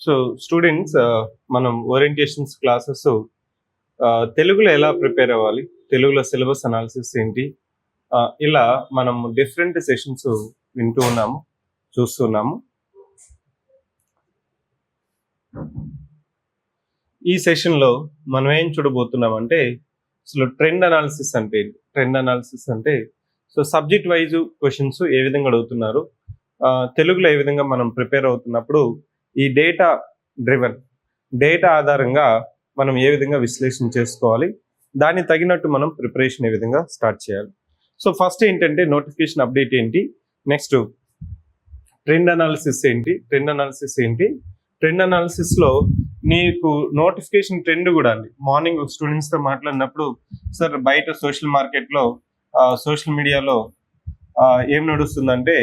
So students మనం orientations classes తెలుగులో ఎలా ప్రిపేర్ అవ్వాలి, తెలుగులో సిలబస్ అనాలిసిస్ ఏంటి, ఇలా మనం డిఫరెంట్ సెషన్స్ వింటూ ఉన్నాము, చూస్తున్నాము. ఈ సెషన్లో మనం ఏం చూడబోతున్నాం అంటే అసలు ట్రెండ్ అనాలిసిస్ అంటే ఏంటి. ట్రెండ్ అనాలిసిస్ అంటే సో సబ్జెక్ట్ వైజ్ క్వశ్చన్స్ ఏ విధంగా అడుగుతున్నారు, తెలుగులో ఏ విధంగా మనం ప్రిపేర్ అవుతున్నప్పుడు ఈ డేటా డ్రివెన్ డేటా ఆధారంగా మనం ఏ విధంగా విశ్లేషణ చేసుకోవాలి, దానికి తగినట్టు మనం ప్రిపరేషన్ ఏ విధంగా స్టార్ట్ చేయాలి. సో ఫస్ట్ ఏంటంటే నోటిఫికేషన్ అప్డేట్ ఏంటి, నెక్స్ట్ ట్రెండ్ అనాలిసిస్ ఏంటి. ట్రెండ్ అనాలిసిస్లో నీకు నోటిఫికేషన్ ట్రెండ్ కూడా అండి. మార్నింగ్ స్టూడెంట్స్తో మాట్లాడినప్పుడు సార్ బయట సోషల్ మార్కెట్లో సోషల్ మీడియాలో ఏం నడుస్తుందంటే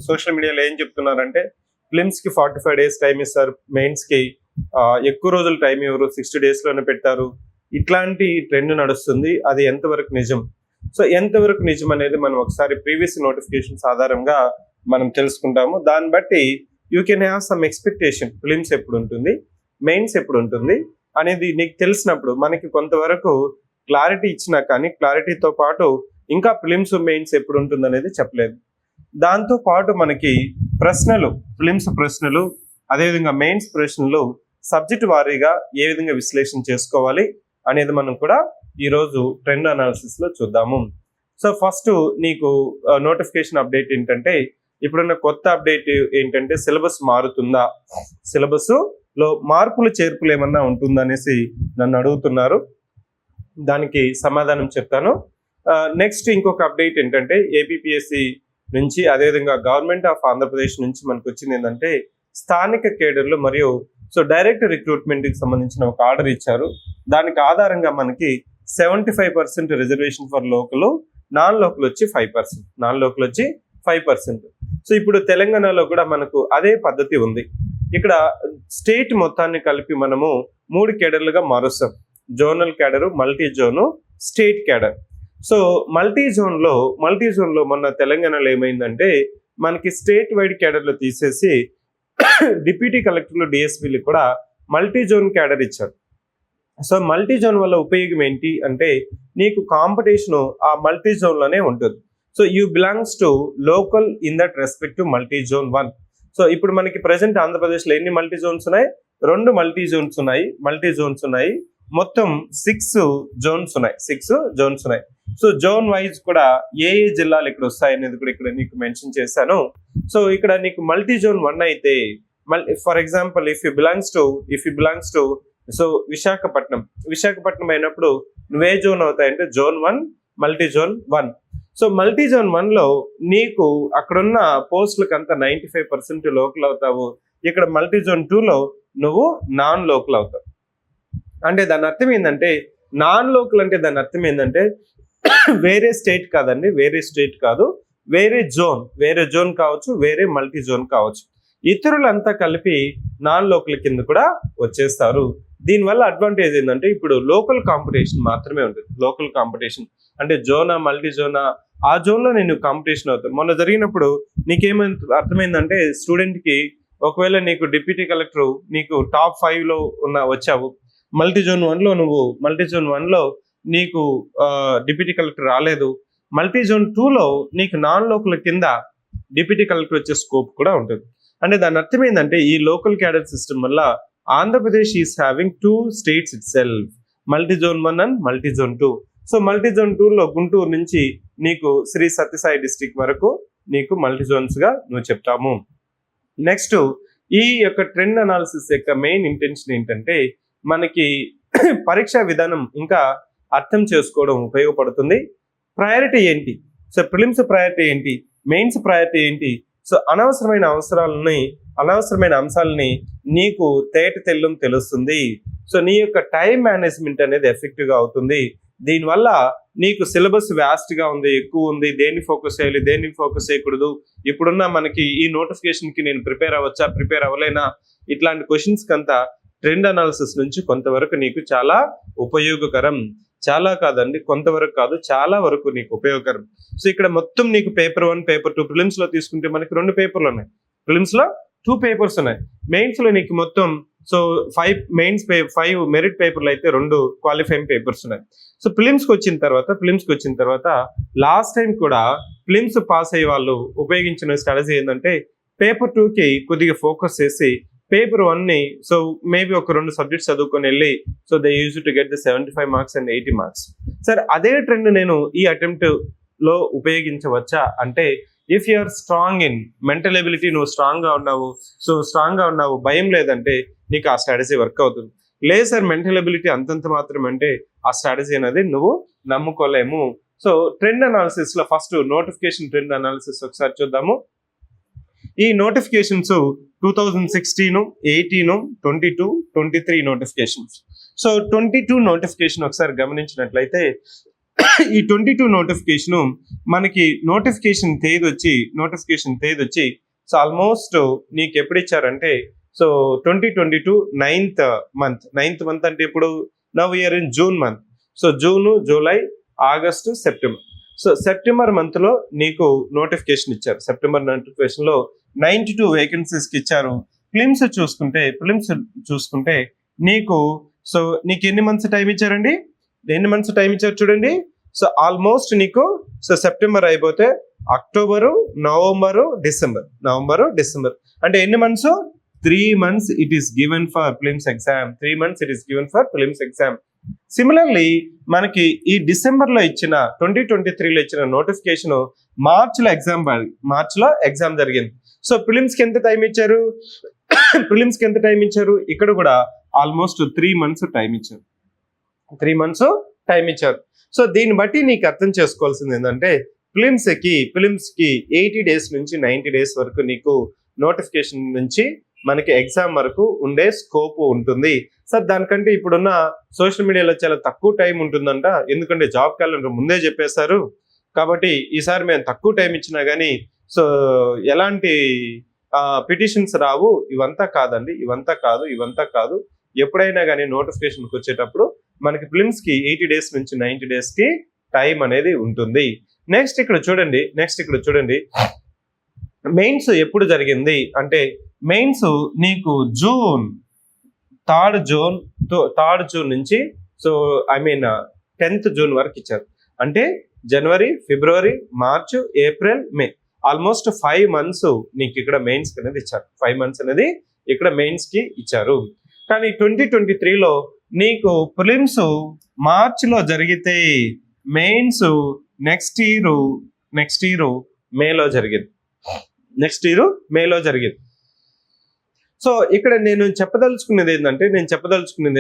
సోషల్ మీడియాలో ఏం చెప్తున్నారంటే ఫిలిమ్స్కి 45 days టైం ఇస్తారు, మెయిన్స్కి ఎక్కువ రోజులు టైం ఇవ్వరు, 60 daysలోనే పెట్టారు. ఇట్లాంటి ట్రెండ్ నడుస్తుంది. అది ఎంతవరకు నిజం? సో ఎంతవరకు నిజం అనేది మనం ఒకసారి ప్రీవియస్ నోటిఫికేషన్స్ ఆధారంగా మనం తెలుసుకుంటాము. దాన్ని బట్టి you can have some expectation. Films ఎప్పుడు ఉంటుంది, మెయిన్స్ ఎప్పుడు ఉంటుంది అనేది నీకు తెలిసినప్పుడు మనకి కొంతవరకు క్లారిటీ ఇచ్చినా కానీ క్లారిటీతో పాటు ఇంకా ఫిలిమ్స్ మెయిన్స్ ఎప్పుడు ఉంటుంది అనేది చెప్పలేదు. దాంతో పాటు మనకి ప్రశ్నలు, ఫిలిమ్స్ ప్రశ్నలు, అదేవిధంగా మెయిన్స్ ప్రశ్నలు సబ్జెక్ట్ వారీగా ఏ విధంగా విశ్లేషణ చేసుకోవాలి అనేది మనం కూడా ఈరోజు ట్రెండ్ అనాలిసిస్లో చూద్దాము. సో ఫస్ట్ నీకు నోటిఫికేషన్ అప్డేట్ ఏంటంటే ఇప్పుడున్న కొత్త అప్డేట్ ఏంటంటే సిలబస్ మారుతుందా, సిలబస్లో మార్పులు చేర్పులు ఏమన్నా ఉంటుందా అనేసి నన్ను అడుగుతున్నారు. దానికి సమాధానం చెప్తాను. నెక్స్ట్ ఇంకొక అప్డేట్ ఏంటంటే ఏపీపీఎస్సి నుంచి అదేవిధంగా గవర్నమెంట్ ఆఫ్ ఆంధ్రప్రదేశ్ నుంచి మనకు వచ్చింది ఏంటంటే స్థానిక కేడర్లు మరియు సో డైరెక్ట్ రిక్రూట్మెంట్కి సంబంధించిన ఒక ఆర్డర్ ఇచ్చారు. దానికి ఆధారంగా మనకి 75% reservation for local, non local వచ్చి 5%. సో ఇప్పుడు తెలంగాణలో కూడా మనకు అదే పద్ధతి ఉంది. ఇక్కడ స్టేట్ మొత్తాన్ని కలిపి మనము 3 కేడర్లుగా మారుస్తాం. Zonal cadre, multi zone, state cadre. So multi జోన్లో మొన్న తెలంగాణలో ఏమైందంటే మనకి స్టేట్ వైడ్ కేడర్లు తీసేసి డిప్యూటీ కలెక్టర్లు, డిఎస్పీలు కూడా మల్టీ జోన్ కేడర్ ఇచ్చారు. సో మల్టీ జోన్ వల్ల ఉపయోగం ఏంటి అంటే నీకు కాంపిటీషన్ ఆ మల్టీ జోన్లోనే ఉంటుంది. So you belongs to local in that respect to multi zone 1. So ఇప్పుడు మనకి ప్రజెంట్ ఆంధ్రప్రదేశ్లో ఎన్ని మల్టీ జోన్స్ ఉన్నాయి? 2 మల్టీ జోన్స్ ఉన్నాయి. మొత్తం 6 జోన్స్ ఉన్నాయి. సో జోన్ వైజ్ కూడా ఏ జిల్లాలు ఇక్కడ వస్తాయి అనేది కూడా ఇక్కడ నీకు మెన్షన్ చేశాను. సో ఇక్కడ నీకు మల్టీ జోన్ 1 అయితే for example if you belongs to so Visakhapatnam అయినప్పుడు నువ్వే జోన్ అవుతాయంటే zone 1, multi zone 1. So multi zone 1లో నీకు అక్కడున్న పోస్టులకు అంతా 95% లోకల్ అవుతావు. ఇక్కడ మల్టీ జోన్ 2లో నువ్వు నాన్ లోకల్ అవుతావు. అంటే దాని అర్థం ఏంటంటే నాన్ లోకల్ అంటే దాని అర్థం ఏంటంటే వేరే స్టేట్ కాదండి, వేరే జోన్ కావచ్చు, వేరే మల్టీ జోన్ కావచ్చు. ఇతరులంతా కలిపి నాన్ లోకల్ కింద కూడా వచ్చేస్తారు. దీనివల్ల అడ్వాంటేజ్ ఏంటంటే ఇప్పుడు లోకల్ కాంపిటీషన్ మాత్రమే ఉంటుంది. లోకల్ కాంపిటీషన్ అంటే జోనా, మల్టీ జోనా, ఆ జోన్లో నేను కాంపిటీషన్ అవుతాను. మొన్న జరిగినప్పుడు నీకేమైనా అర్థమైందంటే స్టూడెంట్కి ఒకవేళ నీకు డిప్యూటీ కలెక్టర్ నీకు టాప్ 5లో వచ్చావు, మల్టీ జోన్ 1లో నీకు డిప్యూటీ కలెక్టర్ రాలేదు, మల్టీ జోన్ 2లో నీకు నాన్ లోకల్ కింద డిప్యూటీ కలెక్టర్ వచ్చే స్కోప్ కూడా ఉంటుంది. అంటే దాని అర్థం ఏంటంటే ఈ లోకల్ క్యాడర్ సిస్టమ్ వల్ల Andhra Pradesh is having 2 states it self, multi zone 1 and multi zone 2. So multi zone 2లో గుంటూరు నుంచి నీకు శ్రీ సత్యసాయి డిస్ట్రిక్ట్ వరకు నీకు మల్టీ జోన్స్గా నువ్వు చెప్తాము. నెక్స్ట్ ఈ యొక్క ట్రెండ్ అనాలిసిస్ యొక్క మెయిన్ ఇంటెన్షన్ ఏంటంటే మనకి పరీక్షా విధానం ఇంకా అర్థం చేసుకోవడం ఉపయోగపడుతుంది. ప్రయారిటీ ఏంటి, సో ప్రిలిమ్స్ ప్రయారిటీ ఏంటి, మెయిన్స్ ప్రయారిటీ ఏంటి, సో అనవసరమైన అంశాలని నీకు తెల్లం తెలుస్తుంది. సో నీ యొక్క టైం మేనేజ్మెంట్ అనేది ఎఫెక్టివ్గా అవుతుంది. దీనివల్ల నీకు సిలబస్ వ్యాస్ట్గా ఉంది, ఎక్కువ ఉంది, దేన్ని ఫోకస్ చేయాలి, దేన్ని ఫోకస్ చేయకూడదు, ఇప్పుడున్న మనకి ఈ నోటిఫికేషన్కి నేను ప్రిపేర్ అవ్వలేనా, ఇట్లాంటి క్వశ్చన్స్ కంతా ట్రెండ్ అనాలిసిస్ నుంచి కొంతవరకు నీకు చాలా ఉపయోగకరం. చాలా కాదండి, కొంతవరకు కాదు, చాలా వరకు నీకు ఉపయోగకరం. సో ఇక్కడ మొత్తం నీకు పేపర్ 1, పేపర్ 2 ప్రిలిమ్స్ లో తీసుకుంటే మనకి 2 పేపర్లు ఉన్నాయి, ప్రిలిమ్స్ లో 2 పేపర్స్ ఉన్నాయి, మెయిన్స్ లో నీకు మొత్తం సో 5 మెరిట్ పేపర్లు అయితే 2 క్వాలిఫైయింగ్ పేపర్స్ ఉన్నాయి. సో ప్రిలిమ్స్ కి వచ్చిన తర్వాత లాస్ట్ టైం కూడా ప్రిలిమ్స్ పాస్ అయ్యే వాళ్ళు ఉపయోగించిన స్ట్రాటజీ ఏంటంటే పేపర్ 2 కి కొద్దిగా ఫోకస్ చేసి పేపర్ 1 ని సో మేబీ ఒక 2 సబ్జెక్ట్స్ చదువుకొని వెళ్ళి so they use to get the 75 marks and 80 marks. Sir అదే ట్రెండ్ నేను ఈ అటెంప్ట్ లో ఉపయోగించవచ్చా అంటే, if you are strong in mental ability, నువ్వు స్ట్రాంగ్ గా ఉన్నావు, భయం లేదంటే నీకు ఆ స్ట్రాటజీ వర్క్ అవుతుంది. లేదు సార్ మెంటల్ ఎబిలిటీ అంతంత మాత్రం అంటే ఆ స్ట్రాటజీ అనేది నువ్వు నమ్ముకోలేము. సో ట్రెండ్ అనాలిసిస్ లో ఫస్ట్ నోటిఫికేషన్ ట్రెండ్ అనాలిసిస్ ఒకసారి చూద్దాము. ఈ నోటిఫికేషన్స్ 2016, 18, 22, 23 నోటిఫికేషన్స్. సో 22 నోటిఫికేషన్ ఒకసారి గమనించినట్లయితే ఈ 22 నోటిఫికేషన్ మనకి నోటిఫికేషన్ తేదీ వచ్చి సో ఆల్మోస్ట్ నీకు ఎప్పుడు ఇచ్చారంటే సో 2022 9th మంత్ అంటే ఇప్పుడు now year in June month. So June, July, August, September. So September month లో నీకు నోటిఫికేషన్ ఇచ్చారు. సెప్టెంబర్ నోటిఫికేషన్ లో 92 వేకెన్సీస్ కి ఇచ్చారు. ప్రిలిమ్స్ చూసుకుంటే నీకు సో నీకు ఎన్ని మంత్స్ టైం ఇచ్చారండి, చూడండి. సో ఆల్మోస్ట్ నీకు సో సెప్టెంబర్ అయిపోతే అక్టోబరు, నవంబరు, డిసెంబర్ అంటే ఎన్ని months? 3 months it is given for prelims exam. 3 months it is given for prelims exam. Similarly మనకి ఈ డిసెంబర్ లో ఇచ్చిన 2023 లో ఇచ్చిన నోటిఫికేషన్ మార్చ్ లో ఎగ్జామ్ జరిగింది. సో ప్రిలిమ్స్ కి ఎంత టైం ఇచ్చారు? ఇక్కడ కూడా ఆల్మోస్ట్ 3 months టైం ఇచ్చారు. సో దీన్ని బట్టి నీకు అర్థం చేసుకోవాల్సింది ఏంటంటే ప్రిలిమ్స్ కి 80 days నుంచి 90 days వరకు నీకు నోటిఫికేషన్ నుంచి మనకి ఎగ్జామ్ వరకు ఉండే స్కోప్ ఉంటుంది. సార్ దానికంటే ఇప్పుడున్న సోషల్ మీడియాలో చాలా తక్కువ టైం ఉంటుందంట, ఎందుకంటే జాబ్ క్యాలెండర్ ముందే చెప్పేశారు కాబట్టి ఈసారి మేము తక్కువ టైం ఇచ్చినా కానీ సో ఎలాంటి పిటిషన్స్ రావు. ఇవంతా కాదు. ఎప్పుడైనా కానీ నోటిఫికేషన్కి వచ్చేటప్పుడు మనకి ప్రిలిమ్స్ కి 80 days నుంచి 90 days కి టైం అనేది ఉంటుంది. నెక్స్ట్ ఇక్కడ చూడండి మెయిన్స్ ఎప్పుడు జరిగింది అంటే మెయిన్స్ నీకు థర్డ్ జూన్ నుంచి సో 10th June వరకు ఇచ్చారు. అంటే జనవరి, ఫిబ్రవరి, మార్చ్, ఏప్రిల్, మే ఆల్మోస్ట్ 5 months నీకు ఇక్కడ మెయిన్స్ అనేది ఇచ్చారు. 5 months అనేది ఇక్కడ మెయిన్స్ కి ఇచ్చారు. కానీ 2023లో నీకు ప్రిలిమ్స్ మార్చ్ లో జరిగితే మెయిన్స్ నెక్స్ట్ ఇయర్ మేలో జరిగింది. సో ఇక్కడ నేను చెప్పదలుచుకునేది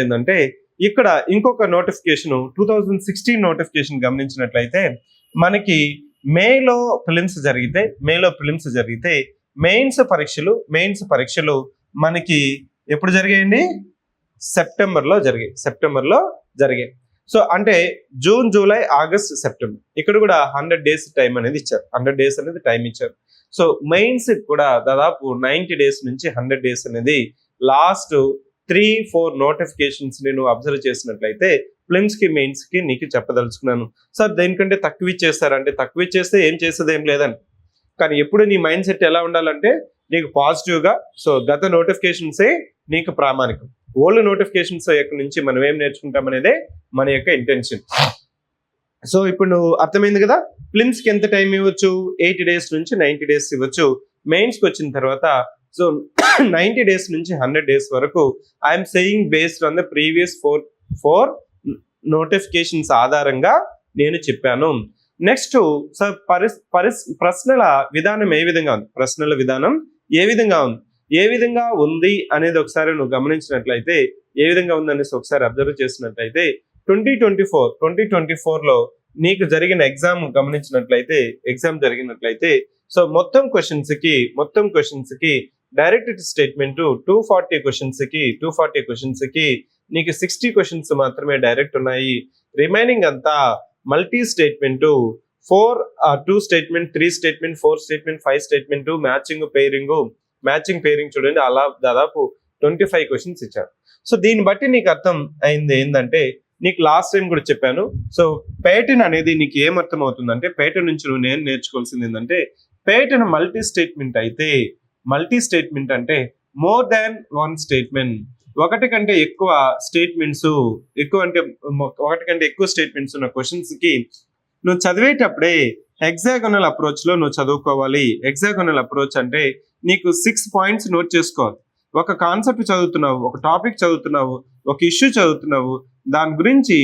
ఏంటంటే ఇక్కడ ఇంకొక నోటిఫికేషన్ 2016 నోటిఫికేషన్ గమనించినట్లయితే మనకి మేలో ప్రిలిమ్స్ జరిగితే మెయిన్స్ పరీక్షలు మనకి ఎప్పుడు జరిగాయండి? సెప్టెంబర్ లో జరిగాయి. సో అంటే జూన్, జూలై, ఆగస్ట్, సెప్టెంబర్ ఇక్కడ కూడా 100 days టైం అనేది ఇచ్చారు. 100 days అనేది టైం ఇచ్చారు. సో మెయిన్స్ కూడా దాదాపు 90 days నుంచి 100 days అనేది లాస్ట్ 3-4 నోటిఫికేషన్స్ నేను అబ్జర్వ్ చేసినట్లయితే ప్రిలిమ్స్ కి మెయిన్స్ కి నీకు చెప్పదలుచుకున్నాను. సార్ దేనికంటే తక్కువ ఇచ్చేస్తారంటే తక్కువ ఇచ్చేస్తే ఏం చేసేది ఏం లేదని, కానీ ఎప్పుడు నీ మైండ్ సెట్ ఎలా ఉండాలంటే నీకు పాజిటివ్ గా సో గత నోటిఫికేషన్సే నీకు ప్రామాణికం. ఓల్డ్ నోటిఫికేషన్స్ యొక్క నుంచి మనం ఏం నేర్చుకుంటాం అనేదే మన యొక్క ఇంటెన్షన్. సో ఇప్పుడు నువ్వు అర్థమైంది కదా, ప్రిలిమ్స్ కి ఎంత టైం ఇవ్వచ్చు? 80 days నుంచి 90 days ఇవ్వచ్చు. మెయిన్స్ కి వచ్చిన తర్వాత సో 90 days నుంచి 100 days వరకు I'm saying based on the previous four notifications ఆధారంగా నేను చెప్పాను. నెక్స్ట్ సార్ ప్రశ్నల విధానం ఏ విధంగా ఉంది అనేది ఒకసారి నువ్వు గమనించినట్లయితే, ఏ విధంగా ఉంది అనేసి ఒకసారి అబ్జర్వ్ చేసినట్లయితే 2024 లో నీకు జరిగిన ఎగ్జామ్ జరిగినట్లయితే సో మొత్తం క్వశ్చన్స్ కి డైరెక్ట్ స్టేట్మెంట్ 240 క్వశ్చన్స్ కి నీకు 60 క్వశ్చన్స్ మాత్రమే డైరెక్ట్ ఉన్నాయి. రిమైనింగ్ అంతా multi statement 2 statement, 3 statement, 4 statement, 5 statement, matching pairing చూడండి, అలా దాదాపు 25 క్వశ్చన్స్ ఇచ్చారు. సో దీన్ని బట్టి నీకు అర్థం అయింది ఏంటంటే నీకు లాస్ట్ టైం కూడా చెప్పాను. సో ప్యాటర్న్ అనేది నీకు ఏమర్థం అవుతుందంటే, ప్యాటర్న్ నుంచి నువ్వు నేను నేర్చుకోవాల్సింది ఏంటంటే, ప్యాటర్న్ మల్టీ స్టేట్మెంట్ అయితే, మల్టీ స్టేట్మెంట్ అంటే మోర్ దాన్ వన్ స్టేట్మెంట్, ఒకటి కంటే ఎక్కువ స్టేట్మెంట్స్, ఎక్కువ అంటే ఒకటి కంటే ఎక్కువ స్టేట్మెంట్స్ ఉన్న క్వశ్చన్స్ కి నువ్వు చదివేటప్పుడే హెక్సాగోనల్ అప్రోచ్ లో నువ్వు చదువుకోవాలి. హెక్సాగోనల్ అప్రోచ్ అంటే నీకు 6 పాయింట్స్ నోట్ చేసుకోవాలి. ఒక కాన్సెప్ట్ చదువుతున్నావు, ఒక టాపిక్ చదువుతున్నావు, ఒక ఇష్యూ చదువుతున్నావు, దాని గురించి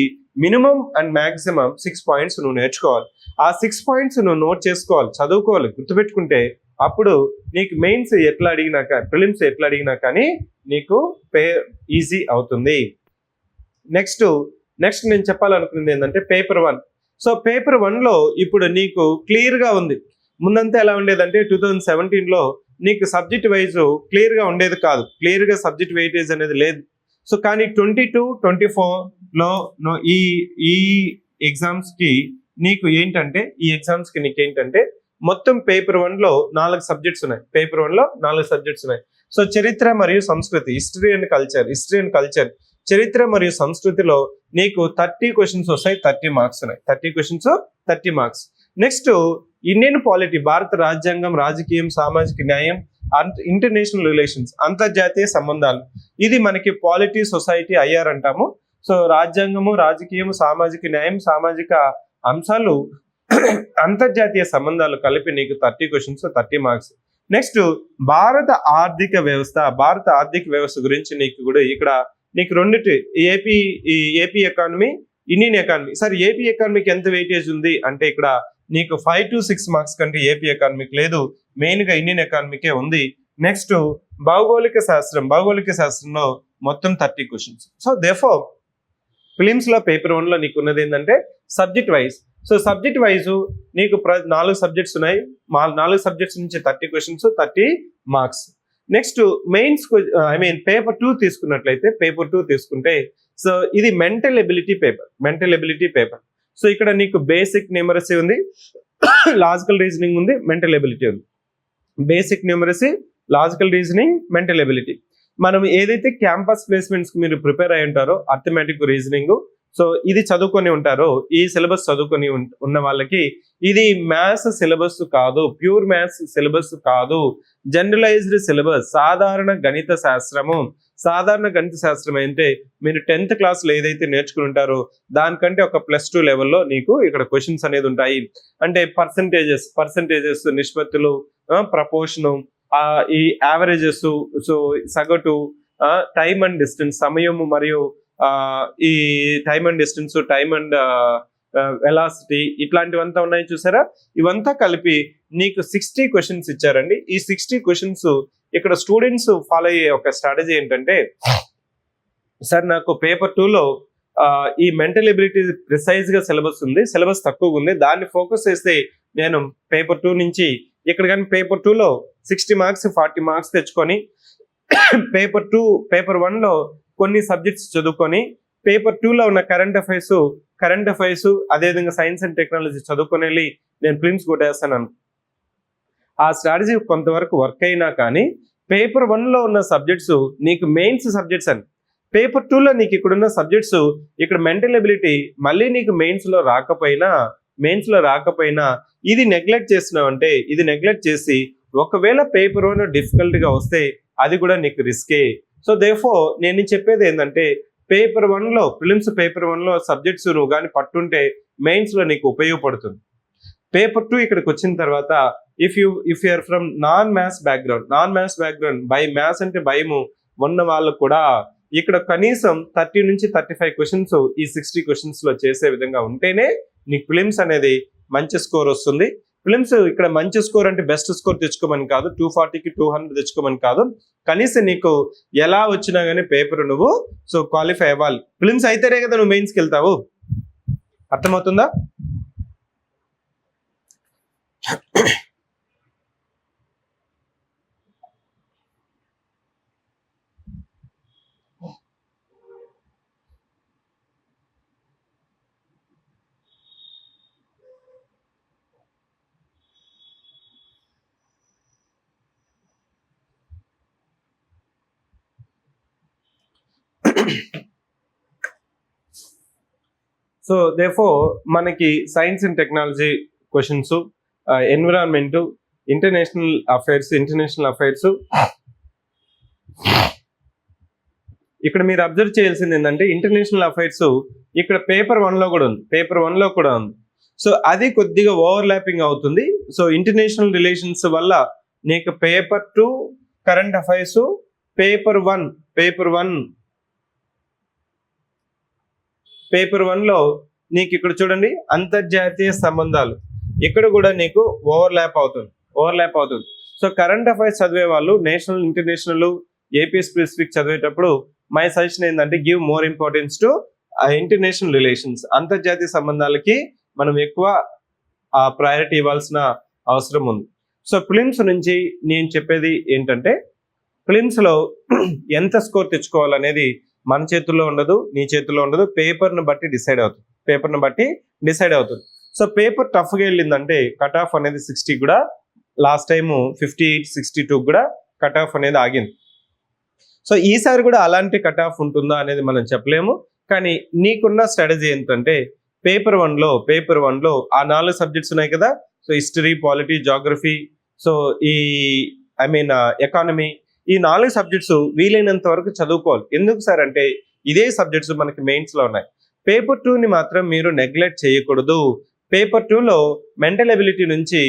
మినిమం అండ్ మాక్సిమం 6 పాయింట్స్ నువ్వు నేర్చుకోవాలి. ఆ 6 పాయింట్స్ నువ్వు నోట్ చేసుకోవాలి, చదువుకోవాలి, గుర్తుపెట్టుకుంటే అప్పుడు నీకు మెయిన్స్ ఎట్లా అడిగినా ప్రిలిమ్స్ ఎట్లా అడిగినా కానీ నీకు ఈజీ అవుతుంది. నెక్స్ట్ నేను చెప్పాలనుకున్నది ఏంటంటే పేపర్ 1. సో పేపర్ 1లో ఇప్పుడు నీకు క్లియర్ గా ఉంది. ముందంతా ఎలా ఉండేదంటే 2017లో నీకు సబ్జెక్ట్ వైజ్ క్లియర్ గా ఉండేది కాదు, క్లియర్ గా సబ్జెక్ట్ వెయిటేజ్ అనేది లేదు. సో కానీ 22-24లో ఈ ఎగ్జామ్స్ కి నీకు ఏంటంటే, మొత్తం పేపర్ 1లో 4 సబ్జెక్ట్స్ ఉన్నాయి. పేపర్ 1లో 4 సబ్జెక్ట్స్ ఉన్నాయి. సో చరిత్ర మరియు సంస్కృతి, హిస్టరీ అండ్ కల్చర్, చరిత్ర మరియు సంస్కృతిలో నీకు 30 క్వశ్చన్స్ వస్తాయి, 30 మార్క్స్ ఉన్నాయి. 30 questions 30 marks. Next Indian polity, భారత రాజ్యాంగం, రాజకీయం, సామాజిక న్యాయం, ఇంటర్నేషనల్ రిలేషన్స్, అంతర్జాతీయ సంబంధాలు. ఇది మనకి పాలిటీ, సొసైటీ, ఐఆర్ అంటాము. సో రాజ్యాంగము, రాజకీయము, సామాజిక న్యాయం, సామాజిక అంశాలు, అంతర్జాతీయ సంబంధాలు కలిపి నీకు 30 క్వశ్చన్స్ 30 మార్క్స్. నెక్స్ట్ భారత ఆర్థిక వ్యవస్థ గురించి నీకు కూడా ఇక్కడ నీకు రెండిటి, AP economy, Indian economy. Sir AP ఎకానమీకి ఎంత వెయిటేజ్ ఉంది అంటే ఇక్కడ నీకు 5 to 6 మార్క్స్ కంటే ఏపీ ఎకానమీకి లేదు, మెయిన్ గా ఇండియన్ ఎకానమీకే ఉంది. నెక్స్ట్ భౌగోళిక శాస్త్రంలో మొత్తం 30 క్వశ్చన్స్. సో దేర్ఫోర్ ఫిలిమ్స్ లో పేపర్ 1లో నీకు ఉన్నది ఏంటంటే subject wise. So subject wise నీకు 4 సబ్జెక్ట్స్ ఉన్నాయి. 4 సబ్జెక్ట్స్ నుంచి 30 questions 30 marks. Next mains paper 2 తీసుకున్నట్లయితే, పేపర్ 2 తీసుకుంటే సో ఇది మెంటల్ ఎబిలిటీ పేపర్. సో ఇక్కడ నీకు బేసిక్ న్యూమరసీ ఉంది, లాజికల్ రీజనింగ్ ఉంది, మెంటల్ ఎబిలిటీ ఉంది. Basic numeracy, logical reasoning, mental ability. మనం ఏదైతే క్యాంపస్ ప్లేస్మెంట్స్ కి మీరు ప్రిపేర్ అయి ఉంటారో, అర్థమెటిక్, రీజనింగ్, సో ఇది చదువుకొని ఉంటారో, ఈ సిలబస్ చదువుకొని ఉన్న వాళ్ళకి ఇది మ్యాథ్స్ సిలబస్ కాదు, ప్యూర్ మ్యాథ్స్ సిలబస్ కాదు, జనరలైజ్డ్ సిలబస్, సాధారణ గణిత శాస్త్రం అంటే మీరు 10th క్లాస్లో ఏదైతే నేర్చుకుని ఉంటారో దానికంటే ఒక +2 లెవెల్లో నీకు ఇక్కడ క్వశ్చన్స్ అనేది ఉంటాయి. అంటే పర్సంటేజెస్, నిష్పత్తులు, ప్రపోర్షను, ఈ యావరేజెస్, సో సగటు, టైమ్ అండ్ డిస్టెన్స్, సమయము మరియు ఈ time and distance, time and velocity, ఇట్లాంటివంతా ఉన్నాయి చూసారా. ఇవంతా కలిపి నీకు 60 క్వశ్చన్స్ ఇచ్చారండి. ఈ 60 క్వశ్చన్స్ ఇక్కడ స్టూడెంట్స్ ఫాలో అయ్యే ఒక స్ట్రాటజీ ఏంటంటే, సార్ నాకు పేపర్ 2లో ఈ మెంటల్ ఎబిలిటీ ప్రిసైజ్ గా సిలబస్ తక్కువగా ఉంది, దాన్ని ఫోకస్ చేస్తే నేను పేపర్ 2 నుంచి ఇక్కడ కానీ పేపర్ 2లో 60 మార్క్స్ 40 మార్క్స్ తెచ్చుకొని, పేపర్ 1లో కొన్ని సబ్జెక్ట్స్ చదువుకొని, పేపర్ 2లో ఉన్న కరెంట్ అఫైర్స్ అదేవిధంగా సైన్స్ అండ్ టెక్నాలజీ చదువుకొని వెళ్ళి నేను ప్రిలిమ్స్ కొట్టేస్తాను. ఆ స్ట్రాటజీ కొంతవరకు వర్క్ అయినా కానీ పేపర్ 1లో ఉన్న సబ్జెక్ట్స్ నీకు మెయిన్స్ సబ్జెక్ట్స్ అని, పేపర్ 2లో నీకు ఇక్కడున్న సబ్జెక్ట్స్, ఇక్కడ మెంటల్ ఎబిలిటీ మళ్ళీ నీకు మెయిన్స్ లో రాకపోయినా ఇది నెగ్లెక్ట్ చేస్తున్నావు అంటే, ఇది నెగ్లెక్ట్ చేసి ఒకవేళ పేపర్ 1 డిఫికల్ట్ గా వస్తే అది కూడా నీకు రిస్కే. సో దేర్ఫోర్ నేను చెప్పేది ఏంటంటే, పేపర్ 1లో ప్రిలిమ్స్ పేపర్ 1లో సబ్జెక్ట్స్ నువ్వు కానీ పట్టుంటే మెయిన్స్ లో నీకు ఉపయోగపడుతుంది. పేపర్ 2 ఇక్కడికి వచ్చిన తర్వాత if you are from non maths background, by maths అంటే భయము ఉన్న వాళ్ళు కూడా ఇక్కడ కనీసం 30 నుంచి 35 క్వశ్చన్స్ ఈ 60 క్వశ్చన్స్ లో చేసే విధంగా ఉంటేనే నీకు ప్రిలిమ్స్ అనేది మంచి స్కోర్ వస్తుంది. ప్రిలిమ్స్ ఇక్కడ మంచి స్కోర్ అంటే బెస్ట్ స్కోర్ తెచ్చుకోమని కాదు, 240కి 200 తెచ్చుకోమని కాదు, కనీసం నీకు ఎలా వచ్చినా గానీ పేపర్ నువ్వు సో క్వాలిఫై అవ్వాలి. ప్రిలిమ్స్ అయితేనే కదా నువ్వు మెయిన్స్కి వెళ్తావు, అర్థమవుతుందా? సో దేర్ఫోర్ మనకి science and technology questions, environment, international affairs ఇక్కడ మీరు అబ్జర్వ్ చేయాల్సింది ఏంటంటే ఇంటర్నేషనల్ అఫైర్స్ ఇక్కడ పేపర్ 1లో కూడా ఉంది. సో అది కొద్దిగా ఓవర్లాపింగ్ అవుతుంది. సో ఇంటర్నేషనల్ రిలేషన్స్ వల్ల నీకు పేపర్ 2 కరెంట్ అఫైర్స్, పేపర్ 1లో నీకు ఇక్కడ చూడండి అంతర్జాతీయ సంబంధాలు, ఇక్కడ కూడా నీకు ఓవర్లాప్ అవుతుంది. సో కరెంట్ అఫైర్స్ చదివే వాళ్ళు నేషనల్, ఇంటర్నేషనల్, ఏపీ స్పెసిఫిక్ చదివేటప్పుడు మై సజెషన్ ఏంటంటే give more importance to international relations. అంతర్జాతీయ సంబంధాలకి మనం ఎక్కువ ప్రయారిటీ ఇవ్వాల్సిన అవసరం ఉంది. సో ప్రిలిమ్స్ నుంచి నేను చెప్పేది ఏంటంటే ప్రిలిమ్స్లో ఎంత స్కోర్ తెచ్చుకోవాలనేది మన చేతుల్లో ఉండదు, నీ చేతుల్లో ఉండదు. పేపర్ను బట్టి డిసైడ్ అవుతుంది. సో పేపర్ టఫ్గా వెళ్ళిందంటే కట్ ఆఫ్ అనేది 60 కూడా, లాస్ట్ టైం 58, 62 కూడా కట్ ఆఫ్ అనేది ఆగింది. సో ఈసారి కూడా అలాంటి కట్ ఆఫ్ ఉంటుందా అనేది మనం చెప్పలేము. కానీ నీకున్న స్ట్రాటజీ ఏంటంటే పేపర్ 1లో ఆ 4 సబ్జెక్ట్స్ ఉన్నాయి కదా. So history, polity, geography, so economy, ఈ 4 సబ్జెక్ట్స్ వీలైనంత వరకు చదువుకోవాలి. ఎందుకు సార్ అంటే ఇదే సబ్జెక్ట్స్ మనకి మెయిన్స్లో ఉన్నాయి. పేపర్ 2ని మాత్రం మీరు నెగ్లెక్ట్ చేయకూడదు. పేపర్ 2లో మెంటల్ ఎబిలిటీ నుంచి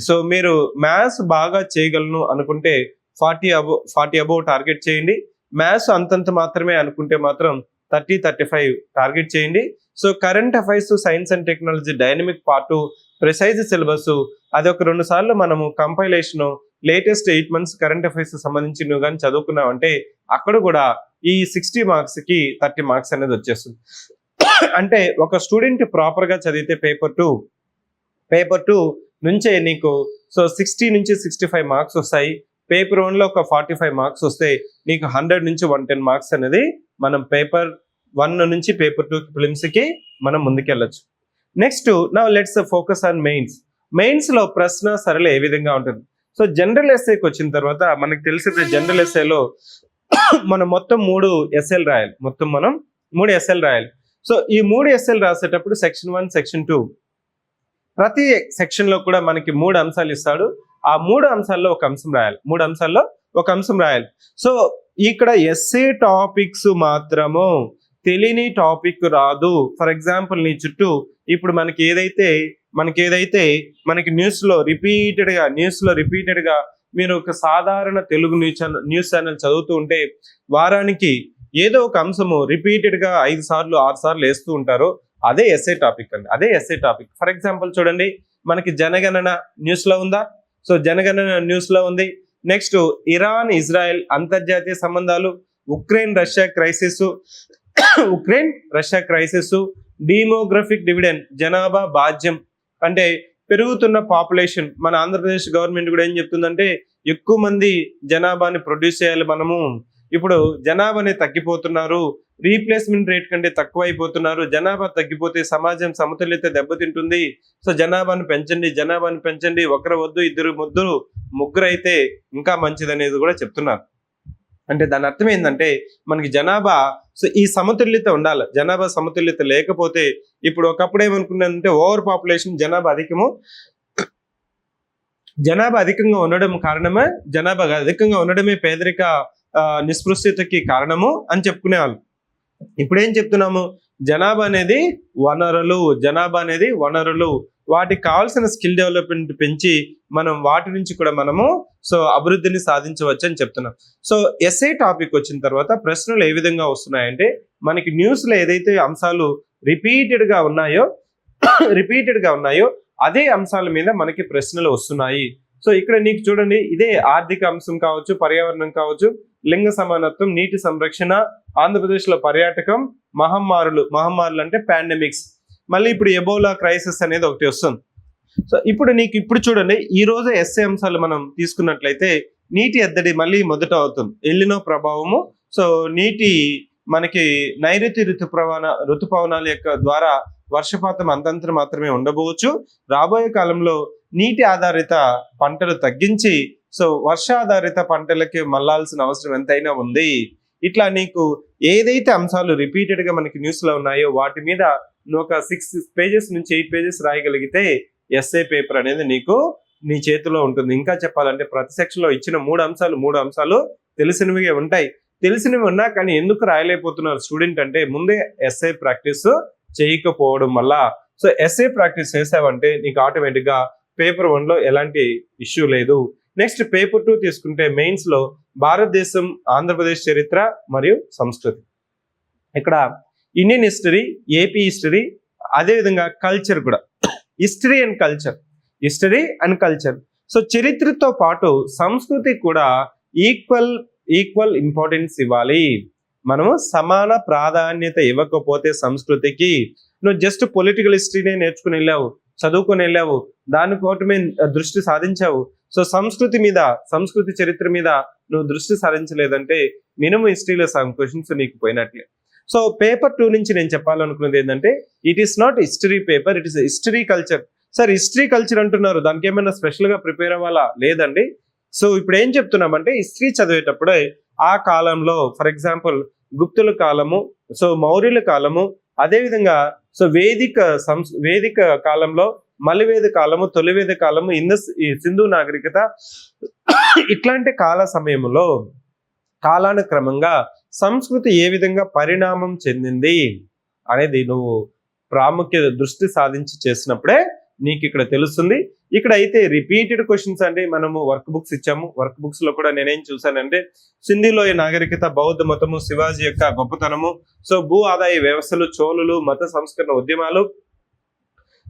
సో మీరు మ్యాథ్స్ బాగా చేయగలను అనుకుంటే 40 అబోవ్ టార్గెట్ చేయండి. మ్యాథ్స్ అంతంత మాత్రమే అనుకుంటే మాత్రం 30-35 టార్గెట్ చేయండి. So current affairs, science and technology, dynamic part, precise syllabus అది ఒక 2 సార్లు మనము compilation latest 8 months current affairs సంబంధించి నువ్వు కానీ చదువుకున్నావంటే అక్కడ కూడా ఈ 60 మార్క్స్కి 30 మార్క్స్ అనేది వచ్చేస్తుంది. అంటే ఒక స్టూడెంట్ ప్రాపర్గా చదివితే పేపర్ 2 నుంచే నీకు సో 60 నుంచి 65 మార్క్స్ వస్తాయి. పేపర్ 1లో ఒక 45 మార్క్స్ వస్తే నీకు 100 నుంచి 110 మార్క్స్ అనేది మనం పేపర్ 1 నుంచి పేపర్ 2 ప్రిలిమ్స్కి మనం ముందుకెళ్ళచ్చు. Next now let's focus on మెయిన్స్లో ప్రశ్న సరళి ఏ విధంగా ఉంటుంది. సో జనరల్ ఎస్ఏకి వచ్చిన తర్వాత మనకు తెలిసింది జనరల్ ఎస్ఏలో మనం మొత్తం 3 ఎస్ఏలు రాయాలి. సో ఈ 3 ఎస్ఏలు రాసేటప్పుడు సెక్షన్ 1, సెక్షన్ 2 ప్రతి సెక్షన్లో కూడా మనకి 3 అంశాలు ఇస్తాడు. ఆ 3 అంశాల్లో ఒక అంశం రాయాలి. సో ఇక్కడ ఎస్ఏ టాపిక్స్ మాత్రము, తెలియని టాపిక్ రాదు. ఫర్ ఎగ్జాంపుల్ నీ చుట్టూ ఇప్పుడు మనకి ఏదైతే న్యూస్లో రిపీటెడ్గా మీరు ఒక సాధారణ తెలుగు న్యూస్ ఛానల్ చదువుతూ ఉంటే వారానికి ఏదో ఒక అంశము రిపీటెడ్గా 5 సార్లు 6 సార్లు వేస్తూ ఉంటారు. అదే ఎస్ఏ టాపిక్. ఫర్ ఎగ్జాంపుల్ చూడండి, మనకి జనగణన న్యూస్లో ఉందా? సో జనగణన న్యూస్లో ఉంది. నెక్స్ట్ ఇరాన్ ఇజ్రాయెల్ అంతర్జాతీయ సంబంధాలు, Ukraine Russia crisis, demographic dividend జనాభా బాధ్యం, అంటే పెరుగుతున్న పాపులేషన్. మన ఆంధ్రప్రదేశ్ గవర్నమెంట్ కూడా ఏం చెప్తుందంటే ఎక్కువ మంది జనాభాని ప్రొడ్యూస్ చేయాలి. మనము ఇప్పుడు జనాభాని తగ్గిపోతున్నారు, రీప్లేస్మెంట్ రేట్ కంటే తక్కువ అయిపోతున్నారు. జనాభా తగ్గిపోతే సమాజం సమతుల్యత దెబ్బతింటుంది. సో జనాభాను పెంచండి, ఒకరు వద్దు, 2 ముద్దులు, 3 అయితే ఇంకా మంచిది అనేది కూడా చెప్తున్నారు. అంటే దాని అర్థం ఏంటంటే మనకి జనాభా సో ఈ సమతుల్యత ఉండాలి. జనాభా సమతుల్యత లేకపోతే ఇప్పుడు ఒకప్పుడు ఏమనుకున్నానంటే ఓవర్ పాపులేషన్, జనాభా అధికంగా ఉండడమే పేదరిక నిస్పృశ్యతకి కారణము అని చెప్పుకునేవాళ్ళు. ఇప్పుడు ఏం చెప్తున్నాము, జనాభా అనేది వనరులు, వాటికి కావాల్సిన స్కిల్ డెవలప్మెంట్ పెంచి మనం వాటి నుంచి కూడా మనము సో అభివృద్ధిని సాధించవచ్చు అని చెప్తున్నాం. సో ఎస్ఏ టాపిక్ వచ్చిన తర్వాత ప్రశ్నలు ఏ విధంగా వస్తున్నాయంటే మనకి న్యూస్లో ఏదైతే అంశాలు రిపీటెడ్గా ఉన్నాయో అదే అంశాల మీద మనకి ప్రశ్నలు వస్తున్నాయి. సో ఇక్కడ నీకు చూడండి, ఇదే ఆర్థిక అంశం కావచ్చు, పర్యావరణం కావచ్చు, లింగ సమానత్వం, నీటి సంరక్షణ, ఆంధ్రప్రదేశ్లో పర్యాటకం, మహమ్మారులు అంటే పాండమిక్స్, మళ్ళీ ఇప్పుడు ఎబోలా క్రైసిస్ అనేది ఒకటి వస్తుంది. సో ఇప్పుడు చూడండి, ఈ రోజు ఎస్ఏ అంశాలు మనం తీసుకున్నట్లయితే నీటి ఎద్దడి మళ్ళీ మొదట అవుతుంది. ఎల్లినో ప్రభావము, సో మనకి నైరుతి ఋతుపవనాల యొక్క ద్వారా వర్షపాతం అంతంత మాత్రమే ఉండబోవచ్చు. రాబోయే కాలంలో నీటి ఆధారిత పంటలు తగ్గించి సో వర్షాధారిత పంటలకి మళ్ళాల్సిన అవసరం ఎంతైనా ఉంది. ఇట్లా నీకు ఏదైతే అంశాలు రిపీటెడ్గా మనకి న్యూస్లో ఉన్నాయో వాటి మీద నువ్వు ఒక 6 పేజెస్ నుంచి 8 పేజెస్ రాయగలిగితే ఎస్ఏ పేపర్ అనేది నీకు నీ చేతిలో ఉంటుంది. ఇంకా చెప్పాలంటే ప్రతి సెక్షన్ లో ఇచ్చిన 3 అంశాలు తెలిసినవి ఉంటాయి. తెలిసినవి ఉన్నా కానీ ఎందుకు రాయలేకపోతున్నారు స్టూడెంట్ అంటే ముందే ఎస్ఏ ప్రాక్టీస్ చేయకపోవడం వల్ల. సో ఎస్ఏ ప్రాక్టీస్ చేసావంటే నీకు ఆటోమేటిక్ గా పేపర్ 1 లో ఎలాంటి ఇష్యూ లేదు. నెక్స్ట్ పేపర్ 2 తీసుకుంటే మెయిన్స్ లో భారతదేశం, ఆంధ్రప్రదేశ్ చరిత్ర మరియు సంస్కృతి. ఇక్కడ ఇండియన్ హిస్టరీ, ఏపీ హిస్టరీ, అదేవిధంగా కల్చర్ కూడా, హిస్టరీ అండ్ కల్చర్. సో చరిత్రతో పాటు సంస్కృతి కూడా ఈక్వల్ ఇంపార్టెన్స్ ఇవ్వాలి. మనము సమాన ప్రాధాన్యత ఇవ్వకపోతే సంస్కృతికి, నువ్వు జస్ట్ పొలిటికల్ హిస్టరీనే నేర్చుకుని వెళ్ళావు, చదువుకొని వెళ్ళావు, దానికోటి మీద దృష్టి సాధించావు. సో సంస్కృతి చరిత్ర మీద నువ్వు దృష్టి సాధించలేదంటే మినిమం హిస్టరీలో సమ్ క్వశ్చన్స్ నీకు పోయినట్లే. సో పేపర్ 2 నుంచి నేను చెప్పాలనుకున్నది ఏంటంటే it is not history paper, it is history culture. Sir history culture అంటున్నారు, దానికి ఏమైనా స్పెషల్ గా ప్రిపేర్ అవ్వాలా? లేదండి. సో ఇప్పుడు ఏం చెప్తున్నామంటే హిస్టరీ చదివేటప్పుడే ఆ కాలంలో ఫర్ ఎగ్జాంపుల్ గుప్తుల కాలము, సో మౌర్యుల కాలము, అదేవిధంగా సో వేదిక కాలంలో మలివేద కాలము, తొలివేద కాలము, సింధు నాగరికత, ఇట్లాంటి కాల సమయంలో కాలానుక్రమంగా సంస్కృతి ఏ విధంగా పరిణామం చెందింది అనేది నువ్వు ప్రాముఖ్యత దృష్టి సాధించి చేసినప్పుడే నీకు ఇక్కడ తెలుస్తుంది. ఇక్కడ అయితే రిపీటెడ్ క్వశ్చన్స్ అంటే మనము వర్క్ బుక్స్ ఇచ్చాము. వర్క్ బుక్స్ లో కూడా నేనేం చూసానంటే సింధులోయ నాగరికత, బౌద్ధ మతము, శివాజీ యొక్క గొప్పతనము, సో భూ ఆదాయ వ్యవస్థలు, చోళులు, మత సంస్కరణ ఉద్యమాలు,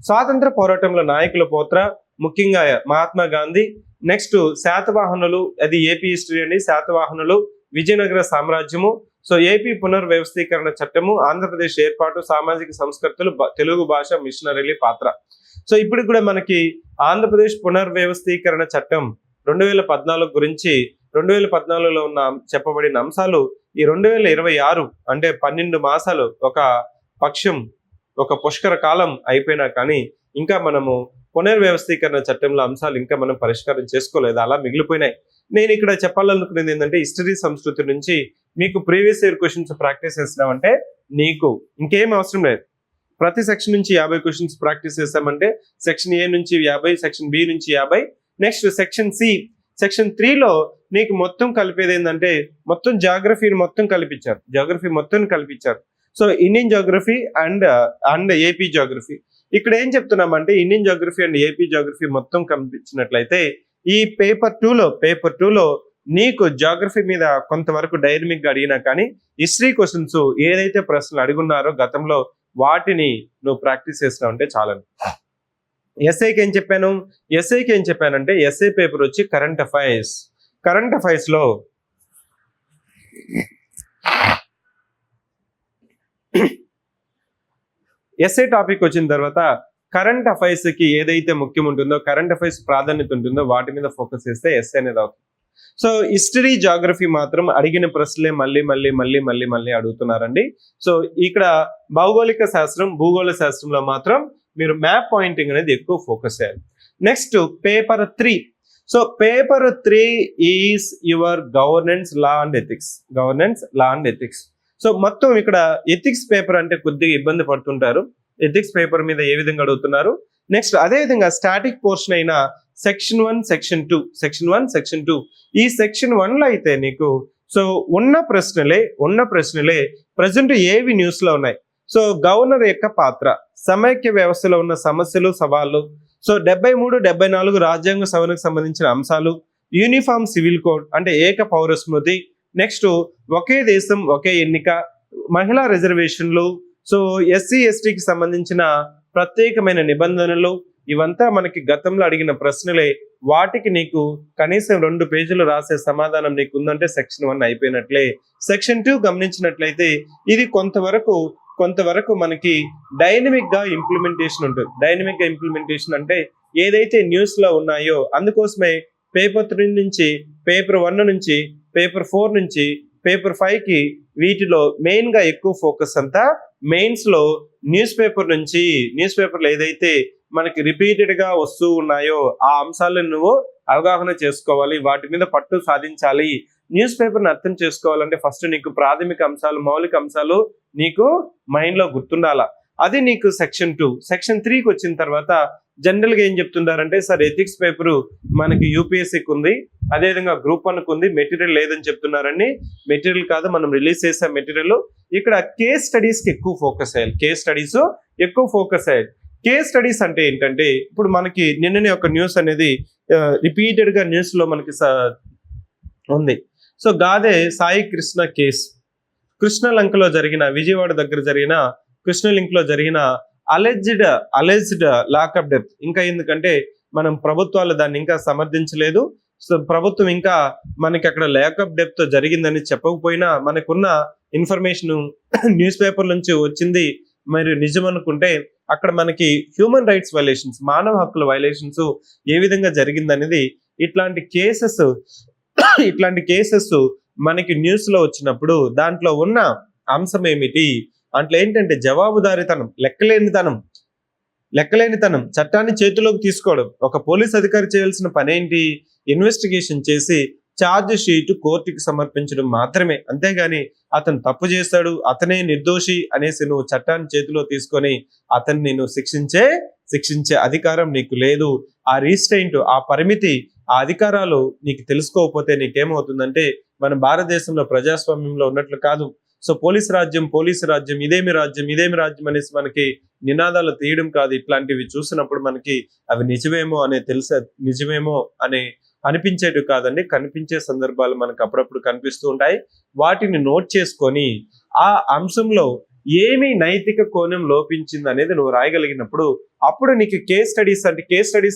స్వాతంత్ర పోరాటంలో నాయకుల పాత్ర, ముఖ్యంగా మహాత్మా గాంధీ, నెక్స్ట్ శాతవాహనులు, అది ఏపీ హిస్టరీ అండి, శాతవాహనులు, విజయనగర సామ్రాజ్యము, సో ఏపీ పునర్వ్యవస్థీకరణ చట్టము, ఆంధ్రప్రదేశ్ ఏర్పాటు, సామాజిక సంస్కృతులు, తెలుగు భాష మిషనరీల పాత్ర. సో ఇప్పుడు కూడా మనకి ఆంధ్రప్రదేశ్ పునర్వ్యవస్థీకరణ చట్టం 2014 గురించి 2014లో ఉన్న చెప్పబడిన అంశాలు ఈ 2026 అంటే 12 మాసాలు ఒక పుష్కర కాలం అయిపోయినా కానీ ఇంకా మనము పునర్వ్యవస్థీకరణ చట్టంలో అంశాలు ఇంకా మనం పరిష్కారం చేసుకోలేదు, అలా మిగిలిపోయినాయి. నేను ఇక్కడ చెప్పాలనుకునేది ఏంటంటే హిస్టరీ సంస్కృతి నుంచి మీకు ప్రీవియస్ ఇయర్ క్వశ్చన్స్ ప్రాక్టీస్ చేసినామంటే నీకు ఇంకేం అవసరం లేదు. ప్రతి సెక్షన్ నుంచి 50 క్వశ్చన్స్ ప్రాక్టీస్ చేసామంటే సెక్షన్ ఏ నుంచి 50, సెక్షన్ బి నుంచి 50, నెక్స్ట్ సెక్షన్ 3లో నీకు మొత్తం కలిపేది ఏంటంటే మొత్తం జాగ్రఫీ మొత్తం కల్పించారు. So Indian geography and AP geography. ఇక్కడ ఏం చెప్తున్నామంటే Indian geography and AP geography మొత్తం కనిపించినట్లయితే ఈ పేపర్ 2లో నీకు జాగ్రఫీ మీద కొంతవరకు డైనమిక్ గా అడిగినా కానీ హిస్టరీ క్వశ్చన్స్ ఏదైతే ప్రశ్నలు అడుగున్నారో గతంలో వాటిని నువ్వు ప్రాక్టీస్ చేసినావు అంటే చాలని. ఎస్ఐకి ఏం చెప్పానంటే ఎస్ఐ పేపర్ వచ్చి కరెంట్ అఫైర్స్ లో ఎస్ఐ టాపిక్ వచ్చిన తర్వాత కరెంట్ అఫైర్స్ కి ఏదైతే ముఖ్యం ఉంటుందో, కరెంట్ అఫైర్స్ ప్రాధాన్యత ఉంటుందో వాటి మీద ఫోకస్ చేస్తే ఎస్ఐ అనేది అవుతుంది. సో హిస్టరీ, జాగ్రఫీ మాత్రం అడిగిన ప్రశ్నలే మళ్ళీ అడుగుతున్నారండి. సో ఇక్కడ భౌగోళిక శాస్త్రం, భూగోళ శాస్త్రంలో మాత్రం మీరు మ్యాప్ పాయింటింగ్ అనేది ఎక్కువ ఫోకస్ చేయాలి. Next paper 3. So paper 3 is your governance, law and ethics. So మొత్తం ఇక్కడ ఎథిక్స్ పేపర్ అంటే కొద్దిగా ఇబ్బంది పడుతుంటారు. ఎథిక్స్ పేపర్ మీద ఏ విధంగా అడుగుతున్నారు. నెక్స్ట్ అదే విధంగా స్టాటిక్ పోర్షన్ అయిన సెక్షన్ 1, సెక్షన్ 2. ఈ సెక్షన్ 1లో అయితే నీకు సో ఉన్న ప్రశ్నలే ప్రజెంట్ ఏవి న్యూస్ లో ఉన్నాయి. సో గవర్నర్ యొక్క పాత్ర, సమైక్య వ్యవస్థలో ఉన్న సమస్యలు, సవాళ్ళు, సో 73, 74 రాజ్యాంగ సవరణకు సంబంధించిన అంశాలు, యూనిఫామ్ సివిల్ కోడ్ అంటే ఏక పౌర స్మృతి, నెక్స్ట్ ఒకే దేశం ఒకే ఎన్నిక, మహిళా రిజర్వేషన్లు, సో ఎస్సీ ఎస్టీకి సంబంధించిన ప్రత్యేకమైన నిబంధనలు, ఇవంతా మనకి గతంలో అడిగిన ప్రశ్నలే. వాటికి నీకు కనీసం 2 పేజీలు రాసే సమాధానం నీకు ఉందంటే సెక్షన్ 1 అయిపోయినట్లే. సెక్షన్ 2 గమనించినట్లయితే ఇది కొంతవరకు మనకి డైనమిక్ గా ఇంప్లిమెంటేషన్ ఉంటుంది. డైనమిక్ గా ఇంప్లిమెంటేషన్ అంటే ఏదైతే న్యూస్ లో ఉన్నాయో అందుకోసమే పేపర్ 3 నుంచి పేపర్ 1 నుంచి పేపర్ 4 నుంచి పేపర్ 5కి వీటిలో మెయిన్ గా ఎక్కువ ఫోకస్ అంతా మెయిన్స్ లో న్యూస్ పేపర్లు ఏదైతే మనకి రిపీటెడ్ గా వస్తూ ఉన్నాయో ఆ అంశాలను నువ్వు అవగాహన చేసుకోవాలి, వాటి మీద పట్టు సాధించాలి. న్యూస్ పేపర్ని అర్థం చేసుకోవాలంటే ఫస్ట్ నీకు ప్రాథమిక అంశాలు, మౌలిక అంశాలు నీకు మైండ్ లో గుర్తుండాలా. అది నీకు సెక్షన్ 2. సెక్షన్ 3కి వచ్చిన తర్వాత జనరల్ గా ఏం చెప్తుంటారంటే సార్ ఎథిక్స్ పేపర్ మనకి యూపీఎస్సీకి ఉంది, అదేవిధంగా గ్రూప్ 1కి ఉంది, మెటీరియల్ లేదని చెప్తున్నారండి. మెటీరియల్ కాదు, మనం రిలీజ్ చేసే మెటీరియల్. ఇక్కడ కేస్ స్టడీస్ కి ఎక్కువ ఫోకస్ అయ్యాలి. కేస్ స్టడీస్ ఎక్కువ ఫోకస్ అయ్యాలి. కేస్ స్టడీస్ అంటే ఏంటంటే ఇప్పుడు మనకి నిన్ననే ఒక న్యూస్ అనేది రిపీటెడ్ గా న్యూస్ లో మనకి ఉంది. సో గాదే సాయి కృష్ణ కేసు, కృష్ణలంకలో జరిగిన, విజయవాడ దగ్గర జరిగిన కృష్ణలింక్ లో జరిగిన అలెజ్డ్ లాకప్ డెత్. ఇంకా ఎందుకంటే మనం ప్రభుత్వాలు దాన్ని ఇంకా సమర్థించలేదు. సో ప్రభుత్వం ఇంకా మనకి అక్కడ లాకప్ డెత్ జరిగిందని చెప్పకపోయినా మనకున్న ఇన్ఫర్మేషన్ న్యూస్ పేపర్ నుంచి వచ్చింది మరి నిజం అనుకుంటే అక్కడ మనకి హ్యూమన్ రైట్స్ వైలేషన్స్, మానవ హక్కుల వైలేషన్స్ ఏ విధంగా జరిగిందనేది ఇట్లాంటి కేసెస్ మనకి న్యూస్ లో వచ్చినప్పుడు దాంట్లో ఉన్న అంశం ఏమిటి అంటే ఏంటంటే జవాబుదారీతనం, లెక్కలేనితనం, చట్టాన్ని చేతిలోకి తీసుకోవడం. ఒక పోలీస్ అధికారి చేయాల్సిన పని ఏంటి? ఇన్వెస్టిగేషన్ చేసి ఛార్జ్ షీట్ కోర్టుకి సమర్పించడం మాత్రమే. అంతేగాని అతను తప్పు చేస్తాడు, అతనే నిర్దోషి అనేసి నువ్వు చట్టాన్ని చేతిలో తీసుకొని అతన్ని నువ్వు శిక్షించే అధికారం నీకు లేదు. ఆ రీస్ట్రెయింట్, ఆ పరిమితి, ఆ అధికారాలు నీకు తెలుసుకోకపోతే నీకేమవుతుందంటే మన భారతదేశంలో ప్రజాస్వామ్యంలో ఉన్నట్లు కాదు. సో పోలీసు రాజ్యం, ఇదేమి రాజ్యం అనేసి మనకి నినాదాలు తీయడం కాదు. ఇట్లాంటివి చూసినప్పుడు మనకి అవి నిజమేమో అనే అనిపించేవి కాదండి, కనిపించే సందర్భాలు మనకు అప్పుడప్పుడు కనిపిస్తూ ఉంటాయి. వాటిని నోట్ చేసుకొని ఆ అంశంలో ఏమి నైతిక కోణం లోపించింది అనేది నువ్వు రాయగలిగినప్పుడు అప్పుడు నీకు కేస్ స్టడీస్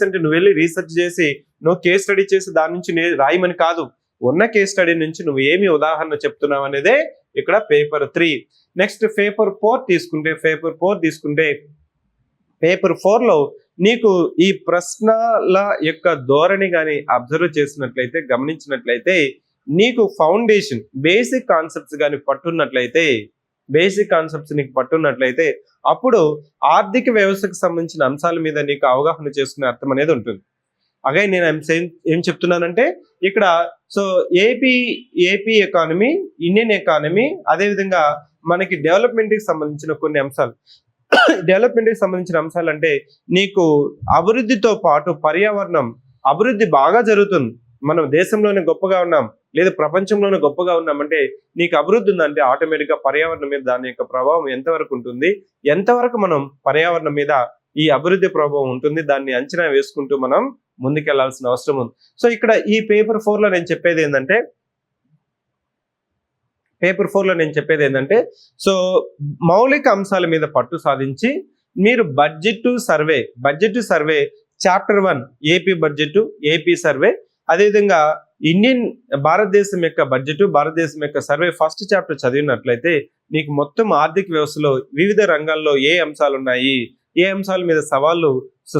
అంటే నువ్వు వెళ్ళి రీసెర్చ్ చేసి నువ్వు కేస్ స్టడీ చేసి దాని నుంచి రాయమని కాదు. ఉన్న కేస్ స్టడీ నుంచి నువ్వు ఏమి ఉదాహరణ చెప్తున్నావు అనేదే ఇక్కడ పేపర్ 3. నెక్స్ట్ పేపర్ 4 తీసుకుంటే పేపర్ 4లో నీకు ఈ ప్రశ్నల యొక్క ధోరణి కానీ అబ్జర్వ్ చేసినట్లయితే, గమనించినట్లయితే నీకు ఫౌండేషన్ బేసిక్ కాన్సెప్ట్స్ కానీ పట్టున్నట్లయితే అప్పుడు ఆర్థిక వ్యవస్థకు సంబంధించిన అంశాల మీద నీకు అవగాహన చేసుకునే అర్థం అనేది ఉంటుంది. అగైన్ నేను ఏం చెప్తున్నానంటే ఇక్కడ so AP economy, Indian economy, అదేవిధంగా మనకి డెవలప్మెంట్ కి సంబంధించిన కొన్ని అంశాలు. అంటే నీకు అభివృద్ధితో పాటు పర్యావరణం అభివృద్ధి బాగా జరుగుతుంది, మనం దేశంలోనే గొప్పగా ఉన్నాం లేదా ప్రపంచంలోనే గొప్పగా ఉన్నామంటే నీకు అభివృద్ధి ఉందంటే ఆటోమేటిక్ గా పర్యావరణం మీద దాని యొక్క ప్రభావం ఎంతవరకు ఉంటుంది, ఎంతవరకు మనం పర్యావరణం మీద ఈ అభివృద్ధి ప్రభావం ఉంటుంది, దాన్ని అంచనా వేసుకుంటూ మనం ముందుకెళ్లాల్సిన అవసరం ఉంది. సో ఇక్కడ ఈ పేపర్ 4లో నేను చెప్పేది ఏంటంటే సో మౌలిక అంశాల మీద పట్టు సాధించి మీరు budget survey chapter 1 AP budget, AP survey, అదేవిధంగా భారతదేశం యొక్క బడ్జెట్, భారతదేశం యొక్క సర్వే ఫస్ట్ చాప్టర్ చదివినట్లయితే నీకు మొత్తం ఆర్థిక వ్యవస్థలో వివిధ రంగాల్లో ఏ అంశాలు ఉన్నాయి, ఏ అంశాల మీద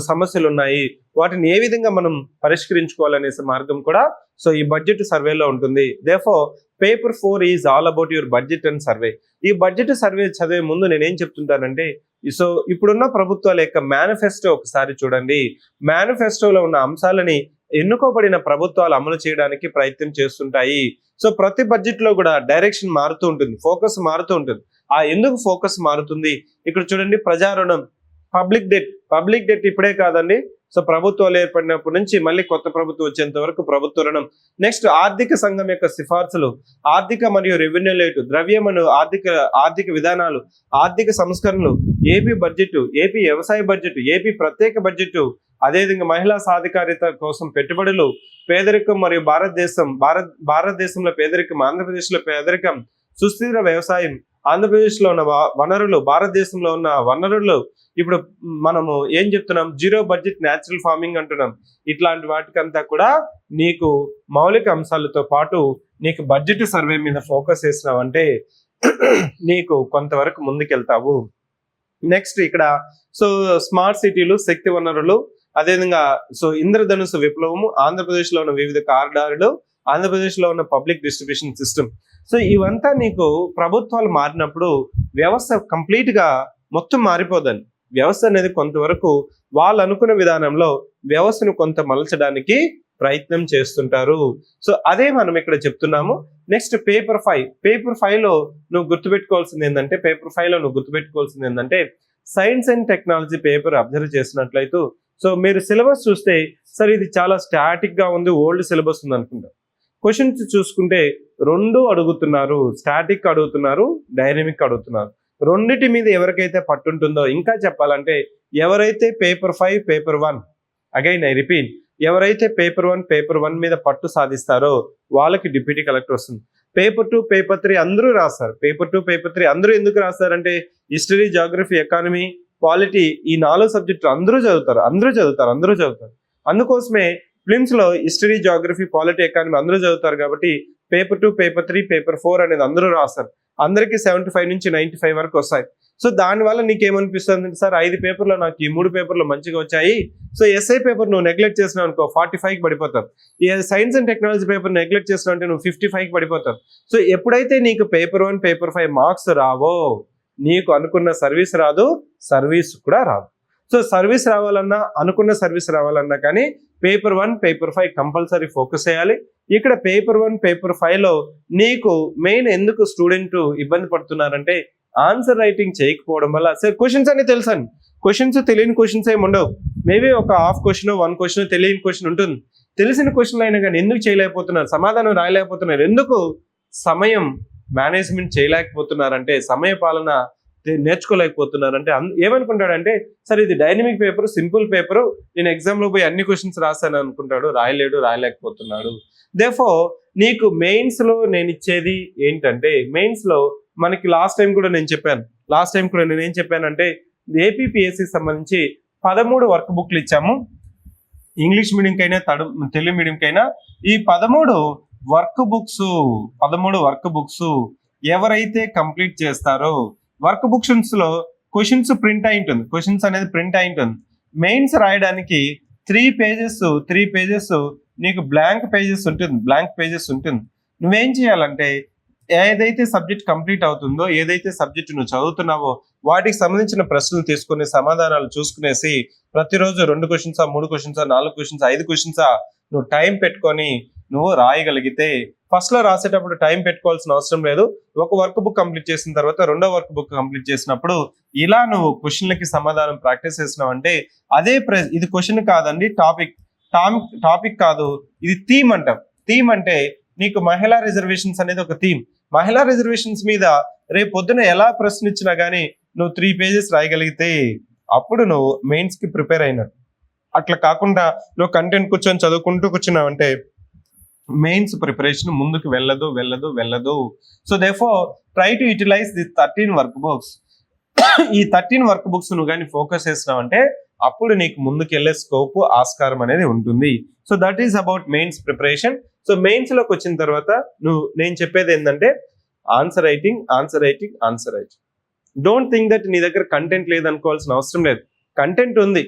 సమస్యలు ఉన్నాయి, వాటిని ఏ విధంగా మనం పరిష్కరించుకోవాలనే మార్గం కూడా సో ఈ బడ్జెట్ సర్వేలో ఉంటుంది. Therefore paper 4 is all about your budget and survey. ఈ బడ్జెట్ సర్వే చదివే ముందు నేనేం చెప్తుంటానంటే సో ఇప్పుడున్న ప్రభుత్వాల యొక్క మేనిఫెస్టో ఒకసారి చూడండి. మేనిఫెస్టోలో ఉన్న అంశాలని ఎన్నుకోబడిన ప్రభుత్వాలు అమలు చేయడానికి ప్రయత్నం చేస్తుంటాయి. సో ప్రతి బడ్జెట్ లో కూడా డైరెక్షన్ మారుతూ ఉంటుంది, ఫోకస్ మారుతూ ఉంటుంది. ఎందుకు ఫోకస్ మారుతుంది ఇక్కడ చూడండి. ప్రజారుణం, పబ్లిక్ డెట్ ఇప్పుడే కాదండి, సో ప్రభుత్వాలు ఏర్పడినప్పటి నుంచి మళ్ళీ కొత్త ప్రభుత్వం వచ్చేంత వరకు ప్రభుత్వ రుణం. నెక్స్ట్ ఆర్థిక సంఘం యొక్క సిఫార్సులు, ఆర్థిక మరియు రెవెన్యూ రేటు, ద్రవ్యమను ఆర్థిక విధానాలు, ఆర్థిక సంస్కరణలు, ఏపీ బడ్జెట్, ఏపీ వ్యవసాయ బడ్జెట్, ఏపీ ప్రత్యేక బడ్జెట్, అదేవిధంగా మహిళా సాధికారిత కోసం పెట్టుబడులు, పేదరికం మరియు భారతదేశంలో పేదరికం, ఆంధ్రప్రదేశ్లో పేదరికం, సుస్థిర వ్యవసాయం, ఆంధ్రప్రదేశ్లో ఉన్న వనరులు, భారతదేశంలో ఉన్న వనరులు. ఇప్పుడు మనము ఏం చెప్తున్నాం, జీరో బడ్జెట్ న్యాచురల్ ఫార్మింగ్ అంటున్నాం. ఇట్లాంటి వాటికంతా కూడా నీకు మౌలిక అంశాలతో పాటు నీకు బడ్జెట్ సర్వే మీద ఫోకస్ చేసినావంటే నీకు కొంతవరకు ముందుకెళ్తావు. నెక్స్ట్ ఇక్కడ సో స్మార్ట్ సిటీలు, శక్తి వనరులు, అదేవిధంగా సో ఇంద్రధనుసు విప్లవము, ఆంధ్రప్రదేశ్లో ఉన్న వివిధ కారిడార్లు, ఆంధ్రప్రదేశ్లో ఉన్న పబ్లిక్ డిస్ట్రిబ్యూషన్ సిస్టమ్. సో ఇవంతా నీకు ప్రభుత్వాలు మారినప్పుడు వ్యవస్థ కంప్లీట్ గా మొత్తం మారిపోదని, వ్యవస్థ అనేది కొంతవరకు వాళ్ళు అనుకున్న విధానంలో వ్యవస్థను కొంత మలచడానికి ప్రయత్నం చేస్తుంటారు. సో అదే మనం ఇక్కడ చెప్తున్నాము. నెక్స్ట్ పేపర్ 5 లో నువ్వు గుర్తుపెట్టుకోవాల్సింది ఏంటంటే science and technology paper observe చేసినట్లయితే సో మీరు సిలబస్ చూస్తే సార్ ఇది చాలా స్టాటిక్ గా ఉంది, ఓల్డ్ సిలబస్ ఉంది అనుకుంటారు. క్వశ్చన్స్ చూసుకుంటే రెండు అడుగుతున్నారు, స్టాటిక్ అడుగుతున్నారు, డైనమిక్ అడుగుతున్నారు. రెండిటి మీద ఎవరికైతే పట్టుంటుందో, ఇంకా చెప్పాలంటే ఎవరైతే paper 5 paper 1 again I repeat, ఎవరైతే పేపర్ 1 మీద పట్టు సాధిస్తారో వాళ్ళకి డిప్యూటీ కలెక్టర్ వస్తుంది. పేపర్ 2 పేపర్ 3 అందరూ రాస్తారు. పేపర్ 2 పేపర్ 3 అందరూ ఎందుకు రాస్తారంటే హిస్టరీ, జాగ్రఫీ, ఎకానమీ, పాలిటీ ఈ 4 సబ్జెక్టులు అందరూ చదువుతారు. అందుకోసమే ఫిలిమ్స్ లో హిస్టరీ, జాగ్రఫీ, పాలిటీ, ఎకానమీ అందరూ చదువుతారు కాబట్టి పేపర్ 2 పేపర్ 3 పేపర్ 4 అనేది అందరూ రాస్తారు. అందరికి 75 నుంచి 95 వరకు వస్తాయి. సో దానివల్ల నీకేమనిపిస్తుంది సార్, 5 పేపర్లో నాకు ఈ 3 పేపర్లు మంచిగా వచ్చాయి, సో ఎస్ఐ పేపర్ నువ్వు నెగ్లెక్ట్ చేసినావు అనుకో 45కి పడిపోతావు. ఈ science and technology paper neglect చేసినావు అంటే నువ్వు 55కి పడిపోతావు. సో ఎప్పుడైతే నీకు పేపర్ 1 పేపర్ 5 మార్క్స్ రావో నీకు అనుకున్న సర్వీస్ రాదు, సర్వీస్ కూడా రాదు. సో సర్వీస్ రావాలన్నా, అనుకున్న సర్వీస్ రావాలన్నా కానీ పేపర్ 1 పేపర్ 5 కంపల్సరీ ఫోకస్ చేయాలి. ఇక్కడ పేపర్ 1 పేపర్ 5లో నీకు మెయిన్ ఎందుకు స్టూడెంట్ ఇబ్బంది పడుతున్నారంటే ఆన్సర్ రైటింగ్ చేయకపోవడం వల్ల. సార్ క్వశ్చన్స్ అన్ని తెలుసండి, క్వశ్చన్స్ తెలియని క్వశ్చన్స్ ఏమి ఉండవు. మేబీ ఒక హాఫ్ క్వశ్చన్ 1 క్వశ్చన్ తెలియని క్వశ్చన్ ఉంటుంది. తెలిసిన క్వశ్చన్లు అయినా కానీ ఎందుకు చేయలేకపోతున్నారు, సమాధానం రాయలేకపోతున్నారు, ఎందుకు సమయం మేనేజ్మెంట్ చేయలేకపోతున్నారంటే, సమయ పాలన నేర్చుకోలేకపోతున్నారంటే ఏమనుకుంటాడంటే సార్ ఇది డైనమిక్ పేపర్, సింపుల్ పేపర్, నేను ఎగ్జామ్లో పోయి అన్ని క్వశ్చన్స్ రాశాను అనుకుంటాడు, రాయలేకపోతున్నాడు. దేర్ఫోర్ నీకు మెయిన్స్ లో నేను ఇచ్చేది ఏంటంటే, మెయిన్స్ లో మనకి లాస్ట్ టైం కూడా నేను ఏం చెప్పానంటే ఏపీపీఎస్సికి సంబంధించి 13 వర్క్ బుక్లు ఇచ్చాము. ఇంగ్లీష్ మీడియంకైనా తెలుగు మీడియంకైనా ఈ 13 వర్క్ బుక్స్ ఎవరైతే కంప్లీట్ చేస్తారో, వర్క్ బుక్స్ లో క్వశ్చన్స్ ప్రింట్ అయి ఉంటుంది. మెయిన్స్ రాయడానికి 3 పేజెస్ నీకు బ్లాంక్ పేజెస్ ఉంటుంది. నువ్వేం చేయాలంటే ఏదైతే సబ్జెక్ట్ కంప్లీట్ అవుతుందో, ఏదైతే సబ్జెక్ట్ నువ్వు చదువుతున్నావో వాటికి సంబంధించిన ప్రశ్నలు తీసుకుని సమాధానాలు చూసుకునేసి ప్రతిరోజు 2 క్వశ్చన్సా, 3 క్వశ్చన్సా, 4 క్వశ్చన్సా, 5 క్వశ్చన్సా నువ్వు టైం పెట్టుకొని నువ్వు రాయగలిగితే, ఫస్ట్ లో రాసేటప్పుడు టైం పెట్టుకోవాల్సిన అవసరం లేదు. ఒక వర్క్ బుక్ కంప్లీట్ చేసిన తర్వాత రెండో వర్క్ బుక్ కంప్లీట్ చేసినప్పుడు ఇలా నువ్వు క్వశ్చన్లకి సమాధానం ప్రాక్టీస్ చేసినావు అంటే అదే ఇది క్వశ్చన్ కాదండి, టాపిక్ కాదు, ఇది థీమ్ అంటాం. థీమ్ అంటే నీకు మహిళా రిజర్వేషన్స్ అనేది ఒక థీమ్. మహిళా రిజర్వేషన్స్ మీద రేపు పొద్దున ఎలా ప్రశ్న ఇచ్చినా గానీ నువ్వు 3 పేజెస్ రాయగలిగితే అప్పుడు నువ్వు మెయిన్స్ కి ప్రిపేర్ అయినట్టు. అట్లా కాకుండా నువ్వు కంటెంట్ కూర్చొని చదువుకుంటూ కూర్చున్నావంటే మెయిన్స్ ప్రిపరేషన్ ముందుకు వెళ్ళదు. So therefore try to utilize the 13 work books. ఈ 13 వర్క్ బుక్స్ నువ్వు కానీ ఫోకస్ చేసినావంటే అప్పుడు నీకు ముందుకు వెళ్ళే స్కోప్, ఆస్కారం అనేది ఉంటుంది. So that is about mains preparation. So mains లోకి వచ్చిన తర్వాత నేను చెప్పేది ఏంటంటే answer writing. Don't think that నీ దగ్గర కంటెంట్ లేదనుకోవాల్సిన అవసరం లేదు. కంటెంట్ ఉంది.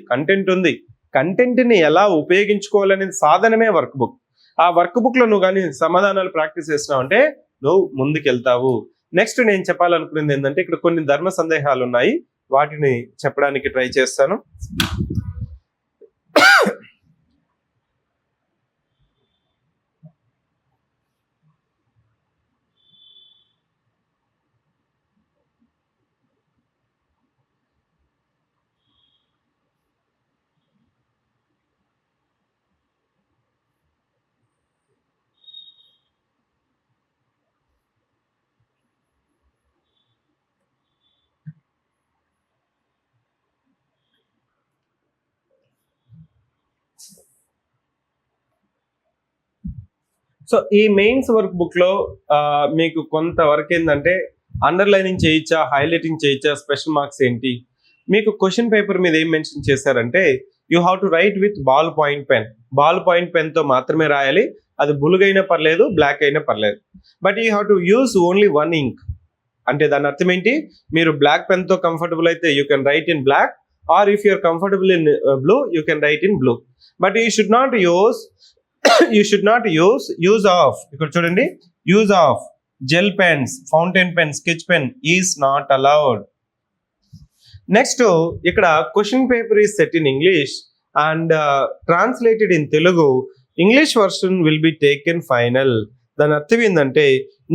కంటెంట్ ని ఎలా ఉపయోగించుకోవాలనేది సాధనమే వర్క్ బుక్. ఆ వర్క్ బుక్ లో నువ్వు కానీ సమాధానాలు ప్రాక్టీస్ చేసినావు అంటే నువ్వు ముందుకు వెళ్తావు. నెక్స్ట్ నేను చెప్పాలనుకునేది ఏంటంటే ఇక్కడ కొన్ని ధర్మ సందేహాలు ఉన్నాయి, వాటిని చెప్పడానికి ట్రై చేస్తాను. సో ఈ మెయిన్స్ వర్క్ బుక్ లో మీకు కొంతవరకు ఏంటంటే అండర్లైనింగ్ చేయొచ్చా, హైలైటింగ్ చేయొచ్చా, స్పెషల్ మార్క్స్ ఏంటి, మీకు క్వశ్చన్ పేపర్ మీద ఏం మెన్షన్ చేశారంటే you have to write with ball point pen తో మాత్రమే రాయాలి. అది బులుగైనా పర్లేదు, బ్లాక్ అయినా పర్లేదు. But you have to use only 1 ink. అంటే దాని అర్థం ఏంటి, మీరు బ్లాక్ పెన్ తో కంఫర్టబుల్ అయితే you can write in black, or if you're comfortable in blue you can write in blue. But you should not use of ఇక్కడ చూడండి, use of gel pens, fountain pen, sketch pen is not allowed. Next ఇక్కడ question paper is set in English and translated in Telugu. English version will be taken final. దాని అర్థం ఏంటంటే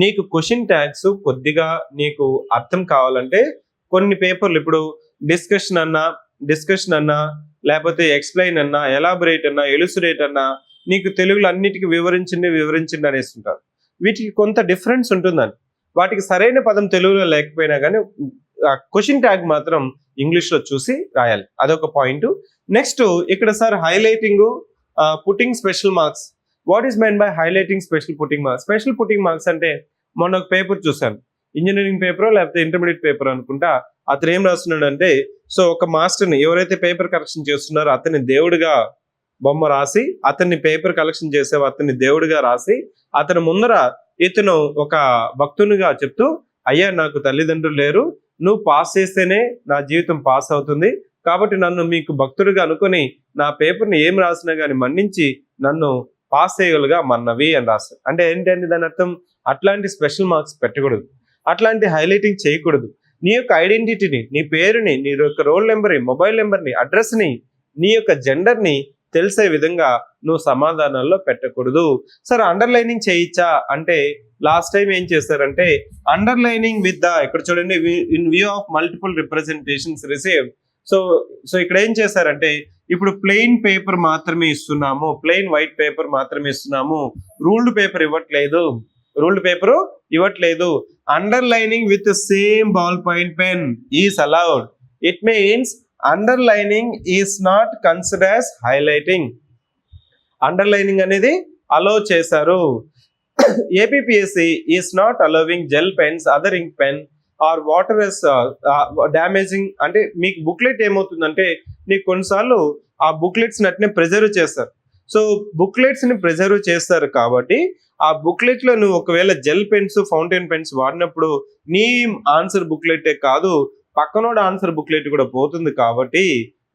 నీకు question tags కొద్దిగా నీకు అర్థం కావాలంటే కొన్ని పేపర్లు, ఇప్పుడు డిస్కషన్ అన్నా లేకపోతే ఎక్స్ప్లెయిన్ అన్నా, ఎలాబొరేట్ అన్నా, ఎలుసిడేట్ అన్నా, నీకు తెలుగులో అన్నిటికీ వివరించండి అనేస్తుంటారు. వీటికి కొంత డిఫరెన్స్ ఉంటుందని, వాటికి సరైన పదం తెలుగులో లేకపోయినా కానీ క్వశ్చన్ ట్యాగ్ మాత్రం ఇంగ్లీష్లో చూసి రాయాలి. అదొక పాయింట్. నెక్స్ట్ ఇక్కడ sir highlighting, putting special marks. What is main by highlighting putting marks? Special putting marks అంటే మొన్న ఒక పేపర్ చూశాను, ఇంజనీరింగ్ పేపర్ లేకపోతే ఇంటర్మీడియట్ పేపర్ అనుకుంటా. అతను ఏం రాస్తున్నాడు అంటే, సో ఒక మాస్టర్ని ఎవరైతే పేపర్ కరెక్షన్ చేస్తున్నారో అతన్ని దేవుడిగా బొమ్మ రాసి, అతన్ని పేపర్ కలెక్షన్ చేసే అతన్ని దేవుడిగా రాసి, అతని ముందర ఇతను ఒక భక్తునిగా చెప్తూ, అయ్యా నాకు తల్లిదండ్రులు లేరు, నువ్వు పాస్ చేస్తేనే నా జీవితం పాస్ అవుతుంది, కాబట్టి నన్ను మీకు భక్తుడిగా అనుకొని నా పేపర్ని ఏం రాసినా కానీ మన్నించి నన్ను పాస్ చేయగలుగా మన్నవి అని రాస్తారు. అంటే ఏంటంటే దాని అర్థం, అట్లాంటి స్పెషల్ మార్క్స్ పెట్టకూడదు, అట్లాంటి హైలైటింగ్ చేయకూడదు. నీ యొక్క ఐడెంటిటీని, నీ పేరుని, నీ యొక్క రోల్ నెంబర్ని, మొబైల్ నెంబర్ని, అడ్రస్ని, నీ యొక్క జెండర్ని తెలిసే విధంగా నువ్వు సమాధానాల్లో పెట్టకూడదు. సరే అండర్లైనింగ్ చేయించా అంటే లాస్ట్ టైం ఏం చేస్తారంటే అండర్లైనింగ్ విత్ ద, ఇక్కడ చూడండి, in view of multiple representations received. So ఇక్కడ ఏం చేశారంటే, ఇప్పుడు ప్లెయిన్ పేపర్ మాత్రమే ఇస్తున్నాము, ప్లెయిన్ వైట్ పేపర్ మాత్రమే ఇస్తున్నాము, రూల్డ్ పేపర్ ఇవ్వట్లేదు. Underlining with same ball point pen is allowed. It means underlining is not considered as highlighting. Underlining అనేది అలౌ చేశారు. APPSC is not allowing gel pens, other ink pen or water is damaging. అంటే మీకు booklet ఏమవుతుందంటే, నీకు కొన్నిసార్లు ఆ booklets అట్నే preserve చేస్తారు. సో బుక్లెట్స్ ని ప్రిజర్వ్ చేస్తారు కాబట్టి ఆ బుక్లెట్ లో నువ్వు ఒకవేళ జెల్ పెన్స్, ఫౌంటైన్ పెన్స్ వాడినప్పుడు నీ ఆన్సర్ బుక్లెటే కాదు, పక్కనోడ ఆన్సర్ బుక్లెట్ కూడా పోతుంది. కాబట్టి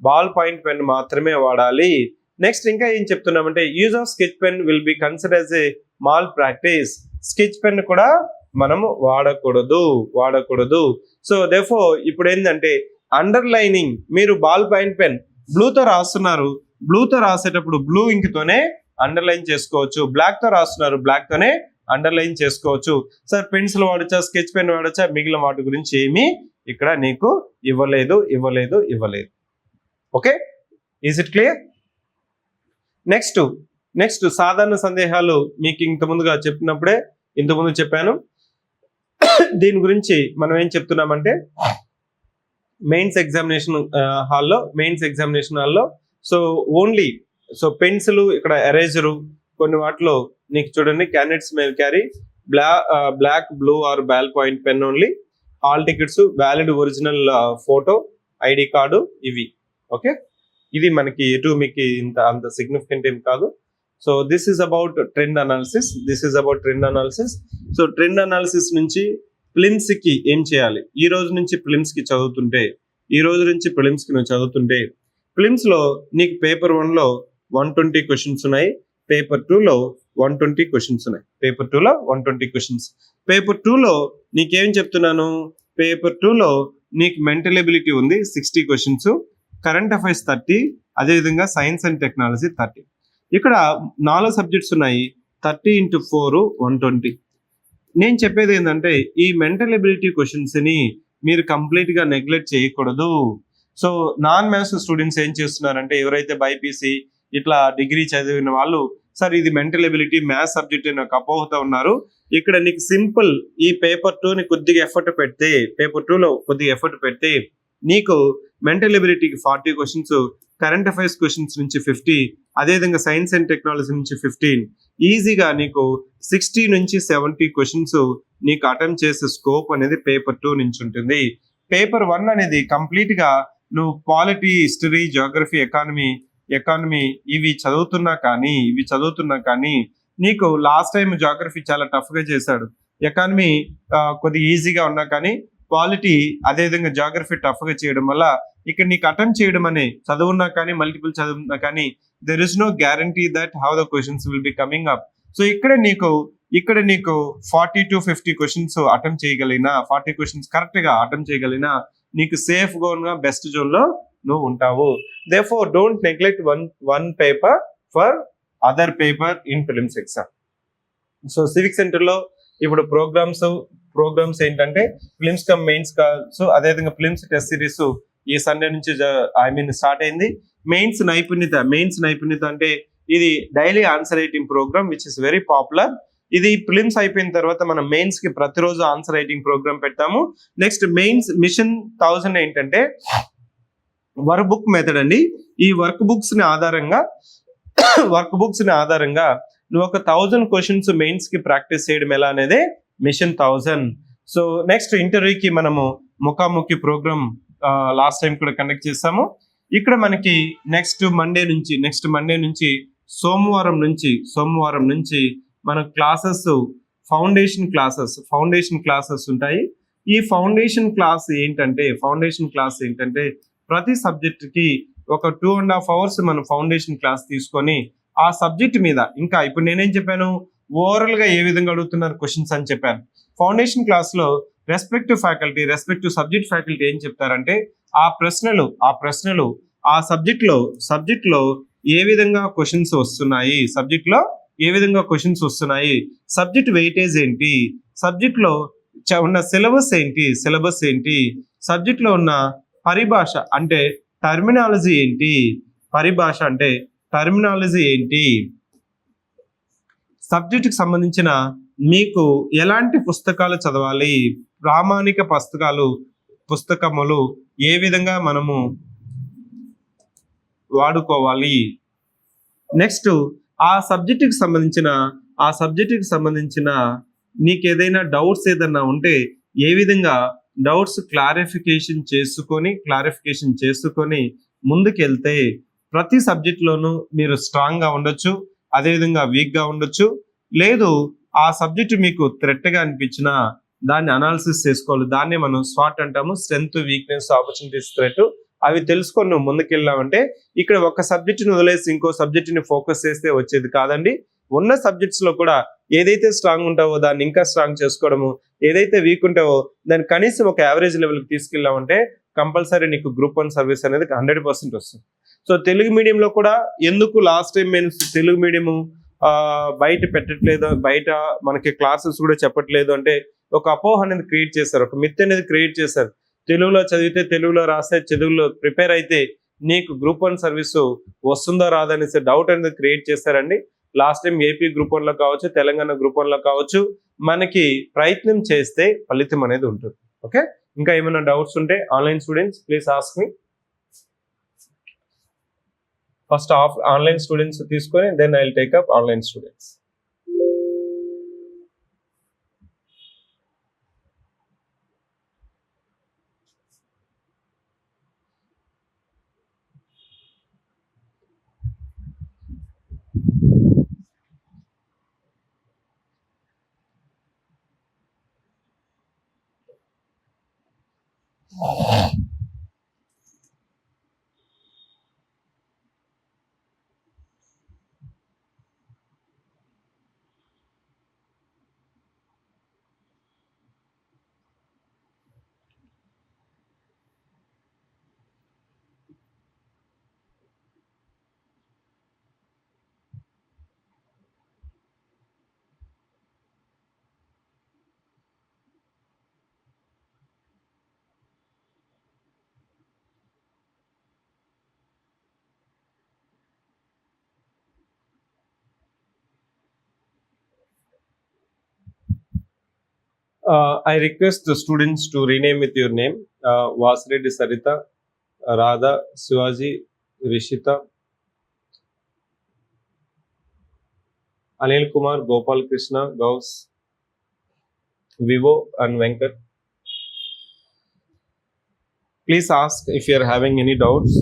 బాల్ పాయింట్ పెన్ మాత్రమే వాడాలి. నెక్స్ట్ ఇంకా ఏం చెప్తున్నామంటే, use of sketch pen will be considered as a malpractice. Sketch pen కూడా మనము వాడకూడదు. సో దేర్ఫోర్ ఇప్పుడు ఏంటంటే, అండర్లైనింగ్, మీరు బాల్ పాయింట్ పెన్ బ్లూతో రాస్తున్నారు, బ్లూతో రాసేటప్పుడు బ్లూ ఇంక్ తోనే అండర్లైన్ చేసుకోవచ్చు, బ్లాక్ తో రాస్తున్నారు, బ్లాక్ తోనే అండర్లైన్ చేసుకోవచ్చు. సార్ పెన్సిల్ వాడచ్చా, స్కెచ్ పెన్ వాడచ్చా, మిగిలిన వాటి గురించి ఏమీ ఇక్కడ నీకు ఇవ్వలేదు. Okay, is it clear? Next సాధారణ సందేహాలు మీకు ఇంతకుముందు చెప్పాను. దీని గురించి మనం ఏం చెప్తున్నామంటే, మెయిన్స్ ఎగ్జామినేషన్ హాల్లో సో ఓన్లీ పెన్సిల్, ఇక్కడ ఎరేజరు, కొన్ని వాటిలో నీకు చూడండి, candidates may carry black, blue or ball point pen only. Hall tickets, valid original photo, ID card, ఇవి. ఓకే, ఇది మనకి మీకు అంత సిగ్నిఫికెంట్ ఏం కాదు. So this is about trend analysis. So trend analysis నుంచి ప్రిలిమ్స్ కి ఏం చేయాలి? ఈ రోజు నుంచి ప్రిలిమ్స్ కి నువ్వు చదువుతుంటే ప్రిలిమ్స్ లో నీకు పేపర్ 1 లో 120 క్వశ్చన్స్ ఉన్నాయి, పేపర్ 2 లో 120 క్వశ్చన్స్ ఉన్నాయి. పేపర్ 2 లో నీకేం చెప్తున్నాను, పేపర్ 2 లో నీకు మెంటల్ ఎబిలిటీ ఉంది 60 క్వశ్చన్స్, కరెంట్ అఫైర్స్ 30, అదేవిధంగా సైన్స్ అండ్ టెక్నాలజీ 30. ఇక్కడ 4 సబ్జెక్ట్స్ ఉన్నాయి, 30 × 4 120. నేను చెప్పేది ఏంటంటే, ఈ మెంటల్ ఎబిలిటీ క్వశ్చన్స్ ని మీరు కంప్లీట్ గా నెగ్లెక్ట్ చేయకూడదు. సో నాన్ మ్యాథ్స్ స్టూడెంట్స్ ఏం చేస్తున్నారంటే, ఎవరైతే బైపీసీ ఇట్లా డిగ్రీ చదివిన వాళ్ళు, సార్ ఇది మెంటల్ ఎబిలిటీ మ్యాథ్స్ సబ్జెక్ట్ అని ఒక అపోహతో ఉన్నారు. ఇక్కడ నీకు సింపుల్, ఈ పేపర్ 2 ని కొద్దిగా ఎఫర్ట్ పెడితే నీకు మెంటల్ ఎబిలిటీకి 40 క్వశ్చన్స్, కరెంట్ అఫైర్స్ క్వశ్చన్స్ నుంచి 50, అదేవిధంగా సైన్స్ అండ్ టెక్నాలజీ నుంచి 15, ఈజీగా నీకు 60 నుంచి 70 క్వశ్చన్స్ నీకు అటెంప్ట్ చేసే స్కోప్ అనేది పేపర్ 2 నుంచి ఉంటుంది. పేపర్ 1 అనేది కంప్లీట్ గా నువ్వు పాలిటీ, హిస్టరీ, జియోగ్రఫీ, ఎకానమీ ఇవి చదువుతున్నా కానీ నీకు లాస్ట్ టైం జియోగ్రఫీ చాలా టఫ్ గా చేశాడు, ఎకానమీ కొద్దిగా ఈజీగా ఉన్నా కానీ పాలిటీ అదేవిధంగా జియోగ్రఫీ టఫ్ గా చేయడం వల్ల ఇక్కడ నీకు అటెంప్ట్ చేయడం అనే చదువున్నా కానీ మల్టిపుల్ చదువున్నా కానీ there is no guarantee that how the questions will be coming up. So ఇక్కడ నీకు 40 to 50 క్వశ్చన్స్ అటెంప్ట్ చేయగలిగినా, 40 క్వశ్చన్స్ కరెక్ట్ గా అటెంప్ట్ చేయగలిగినా నీకు సేఫ్ గా బెస్ట్ జోన్ లో నువ్వు ఉంటావు. Therefore don't neglect one paper for other paper in prelims exam. So civic centre లో ఇప్పుడు ప్రోగ్రామ్స్ ఏంటంటే, ఫిలిమ్స్ కమ్ మెయిన్స్ కాల్స్, అదేవిధంగా ఫిలిమ్స్ టెస్ట్ సిరీస్ ఈ సండే నుంచి స్టార్ట్ అయింది. మెయిన్స్ నైపుణ్యత అంటే ఇది daily answer writing programme which is very popular. ఇది ప్రిలిమ్స్ అయిపోయిన తర్వాత మనం మెయిన్స్ కి ప్రతిరోజు ఆన్సర్ రైటింగ్ ప్రోగ్రామ్ పెట్టాము. నెక్స్ట్ మెయిన్స్ మిషన్ 1000 ఏంటంటే వర్క్ బుక్ మెథడ్ అండి. ఈ వర్క్ బుక్స్ ని ఆధారంగా నువ్వు ఒక 1000 క్వశ్చన్స్ మెయిన్స్ కి ప్రాక్టీస్ చేయడం ఎలా అనేది మిషన్ 1000. సో నెక్స్ట్ ఇంటర్వ్యూకి మనము ముఖాముఖి ప్రోగ్రామ్ లాస్ట్ టైం కూడా కండక్ట్ చేసాము. ఇక్కడ మనకి నెక్స్ట్ మండే నుంచి సోమవారం నుంచి మన క్లాసెస్ ఫౌండేషన్ క్లాసెస్ ఉంటాయి. ఈ ఫౌండేషన్ క్లాస్ ఏంటంటే ప్రతి సబ్జెక్ట్ కి ఒక 2.5 hours మనం ఫౌండేషన్ క్లాస్ తీసుకొని ఆ సబ్జెక్ట్ మీద ఇంకా ఇప్పుడు నేనేం చెప్పాను, ఓవరాల్ గా ఏ విధంగా అడుగుతున్నారు క్వశ్చన్స్ అని చెప్పాను. ఫౌండేషన్ క్లాస్ లో రెస్పెక్టివ్ సబ్జెక్ట్ ఫ్యాకల్టీ ఏం చెప్తారంటే ఆ ప్రశ్నలు ఆ సబ్జెక్ట్ లో ఏ విధంగా క్వశ్చన్స్ వస్తున్నాయి, సబ్జెక్ట్ వెయిటేజ్ ఏంటి, సబ్జెక్ట్ లో ఉన్న సిలబస్ ఏంటి, సబ్జెక్ట్ లో ఉన్న పరిభాష అంటే టర్మినాలజీ ఏంటి, సబ్జెక్ట్ కి సంబంధించిన మీకు ఎలాంటి పుస్తకాలు చదవాలి, ప్రామాణిక పుస్తకములు ఏ విధంగా మనము వాడుకోవాలి. నెక్స్ట్ ఆ సబ్జెక్ట్ కి సంబంధించిన నీకు ఏదైనా డౌట్స్ ఏదన్నా ఉంటే ఏ విధంగా డౌట్స్ క్లారిఫికేషన్ చేసుకొని ముందుకెళ్తే ప్రతి సబ్జెక్ట్ లోనూ మీరు స్ట్రాంగ్ గా ఉండొచ్చు, అదేవిధంగా వీక్ గా ఉండొచ్చు. లేదు ఆ సబ్జెక్ట్ మీకు థ్రెట్ గా అనిపించినా దాన్ని అనాలిసిస్ చేసుకోవాలి. దాన్నే మనం స్వాట్ అంటాము, స్ట్రెంగ్త్, వీక్నెస్, ఆపర్చునిటీస్, థ్రెట్. అవి తెలుసుకొని నువ్వు ముందుకెళ్ళావంటే ఇక్కడ ఒక సబ్జెక్ట్ ని వదిలేసి ఇంకో సబ్జెక్ట్ ని ఫోకస్ చేస్తే వచ్చేది కాదండి. ఉన్న సబ్జెక్ట్స్ లో కూడా ఏదైతే స్ట్రాంగ్ ఉంటావో దాన్ని ఇంకా స్ట్రాంగ్ చేసుకోవడము, ఏదైతే వీక్ ఉంటావో దాన్ని కనీసం ఒక యావరేజ్ లెవెల్కి తీసుకెళ్ళామంటే కంపల్సరీ నీకు గ్రూప్ 1 సర్వీస్ అనేది 100% వస్తుంది. సో తెలుగు మీడియంలో కూడా ఎందుకు లాస్ట్ టైం మేము తెలుగు మీడియం బయట పెట్టట్లేదు, బయట మనకి క్లాసెస్ కూడా చెప్పట్లేదు అంటే ఒక అపోహ అనేది క్రియేట్ చేశారు, ఒక మిత్ అనేది క్రియేట్ చేశారు. తెలుగులో చదివితే, తెలుగులో రాస్తే, తెలుగులో ప్రిపేర్ అయితే నీకు గ్రూప్ 1 సర్వీసు వస్తుందో రాదనేసి డౌట్ అనేది క్రియేట్ చేశారండి. లాస్ట్ టైం ఏపీ గ్రూప్ 1 లో కావచ్చు, తెలంగాణ గ్రూప్ 1 లో కావచ్చు, మనకి ప్రయత్నం చేస్తే ఫలితం అనేది ఉంటుంది. ఓకే, ఇంకా ఏమైనా డౌట్స్ ఉంటే online students please ask me. First online students తీసుకొని then I will take up online students. I request the students to rename with your name. Vasireddy Sarita, Radha, Shivaji, Rishita, Anil Kumar, Gopal Krishna, Gauss, Vivo and Venkat. Please ask if you are having any doubts.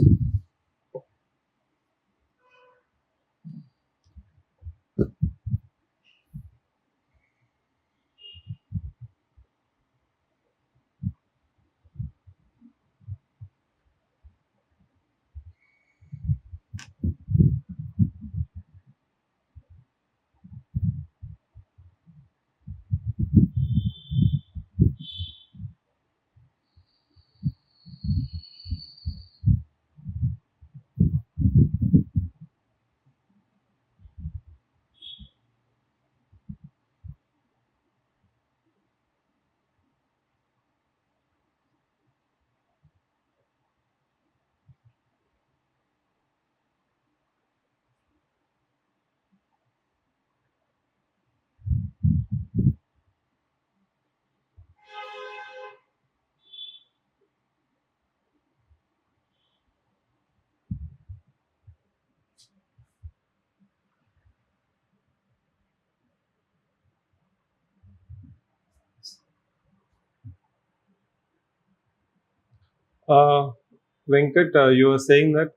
Venkat, you are saying that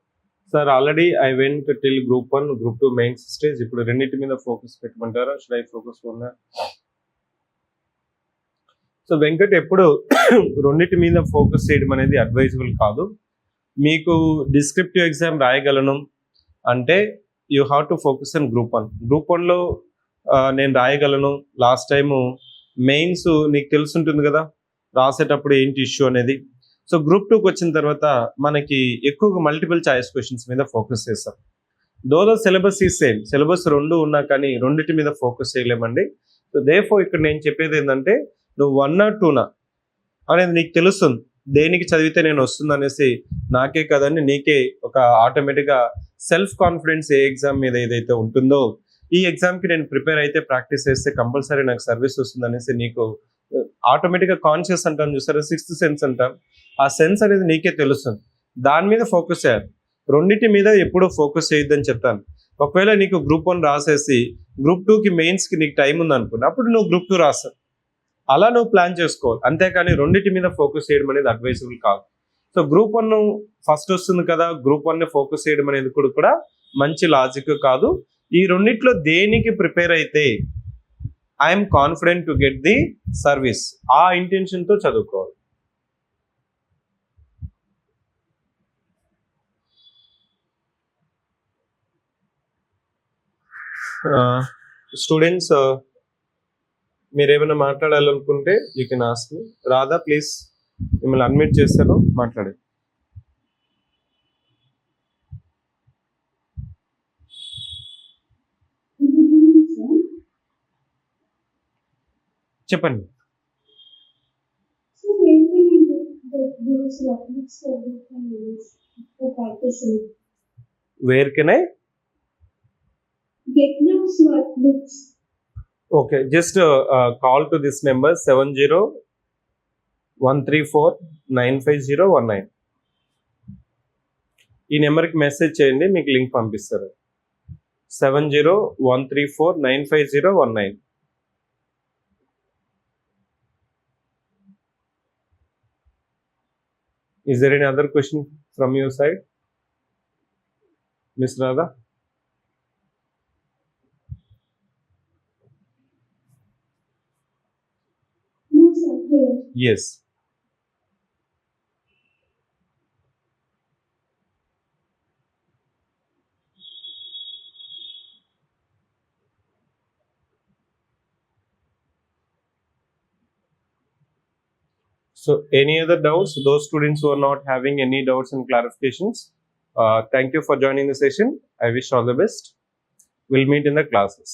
sir already I went till group 1, group 2 mains stage. ఇప్పుడు రెండింటి మీద focus పెట్టమంటారా? Should I focus on that? So Venkat, ఎప్పుడు రెండింటి మీద focus చేయడం అనేది advisable కాదు. మీకు డిస్క్రిప్టివ్ ఎగ్జామ్ రాయగలను అంటే you have to focus on group 1. Group 1లో నేను రాయగలను. లాస్ట్ టైము మెయిన్స్ నీకు తెలుసుంటుంది కదా, రాసేటప్పుడు ఏంటి ఇష్యూ అనేది. సో గ్రూప్ 2కి వచ్చిన తర్వాత మనకి ఎక్కువగా మల్టిపుల్ చాయిస్ క్వశ్చన్స్ మీద ఫోకస్ చేస్తాం. దో సిలబస్ ఈ సేమ్, సిలబస్ 2 ఉన్నా కానీ రెండింటి మీద ఫోకస్ చేయలేమండి. సో దేర్ఫోర్ ఇక్కడ నేను చెప్పేది ఏంటంటే, నువ్వు 1 or 2 అనేది నీకు తెలుస్తుంది, దేనికి చదివితే నేను వస్తుంది అనేసి. నాకే కదండి, నీకే ఒక ఆటోమేటిక్గా సెల్ఫ్ కాన్ఫిడెన్స్ ఏ ఎగ్జామ్ మీద ఏదైతే ఉంటుందో, ఈ ఎగ్జామ్కి నేను ప్రిపేర్ అయితే ప్రాక్టీస్ చేస్తే కంపల్సరీ నాకు సర్వీస్ వస్తుంది అనేసి నీకు ఆటోమేటిక్గా కాన్షియస్ అంటాం చూసారా, 6th సెన్స్ అంటాం, ఆ సెన్స్ అనేది నీకే తెలుస్తుంది. దాని మీద ఫోకస్ చేయాలి, రెండింటి మీద ఎప్పుడూ ఫోకస్ చేయొద్దని చెప్తాను. ఒకవేళ నీకు గ్రూప్ 1 రాసేసి గ్రూప్ 2కి మెయిన్స్కి నీకు టైం ఉంది అనుకున్నా, అప్పుడు నువ్వు గ్రూప్ 2 రాస్తావు. అలా నువ్వు ప్లాన్ చేసుకోవాలి, అంతేకాని రెండింటి మీద ఫోకస్ చేయడం అనేది అడ్వైజబుల్ కాదు. సో గ్రూప్ 1 ఫస్ట్ వస్తుంది కదా, గ్రూప్ 1 ఫోకస్ చేయడం అనేది కూడా మంచి లాజిక్ కాదు. ఈ రెండిట్లో దేనికి ప్రిపేర్ అయితే I'm confident to get the service, ఆ ఇంటెన్షన్తో చదువుకోవాలి. స్టూడెంట్స్, మీరు ఏమైనా మాట్లాడాలనుకుంటే you can ask me. Radha please, మిమ్మల్ని అడ్మిట్ చేస్తాను, మాట్లాడండి. చెప్పండి. Where can I get those workbooks? Okay, just call to this number 7013495019. ఈ నెంబర్కి మెసేజ్ చేయండి, మీకు లింక్ పంపిస్తారు. 7013495019. Is there any other question from your side, Miss Radha? No, sir, clear. Yes. So any other doubts? Those students who are not having any doubts and clarifications, thank you for joining the session. I wish all the best. We'll meet in the classes.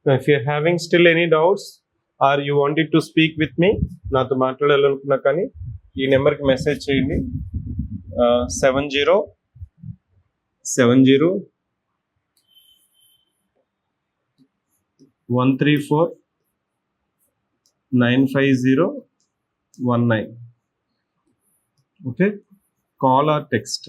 Now, if you're having still any doubts or you wanted to speak with me, నాతో మాట్లాడాలనుకున్నా కానీ ఈ నెంబర్కి message చేయండి. 7013495019. Okay, call or text.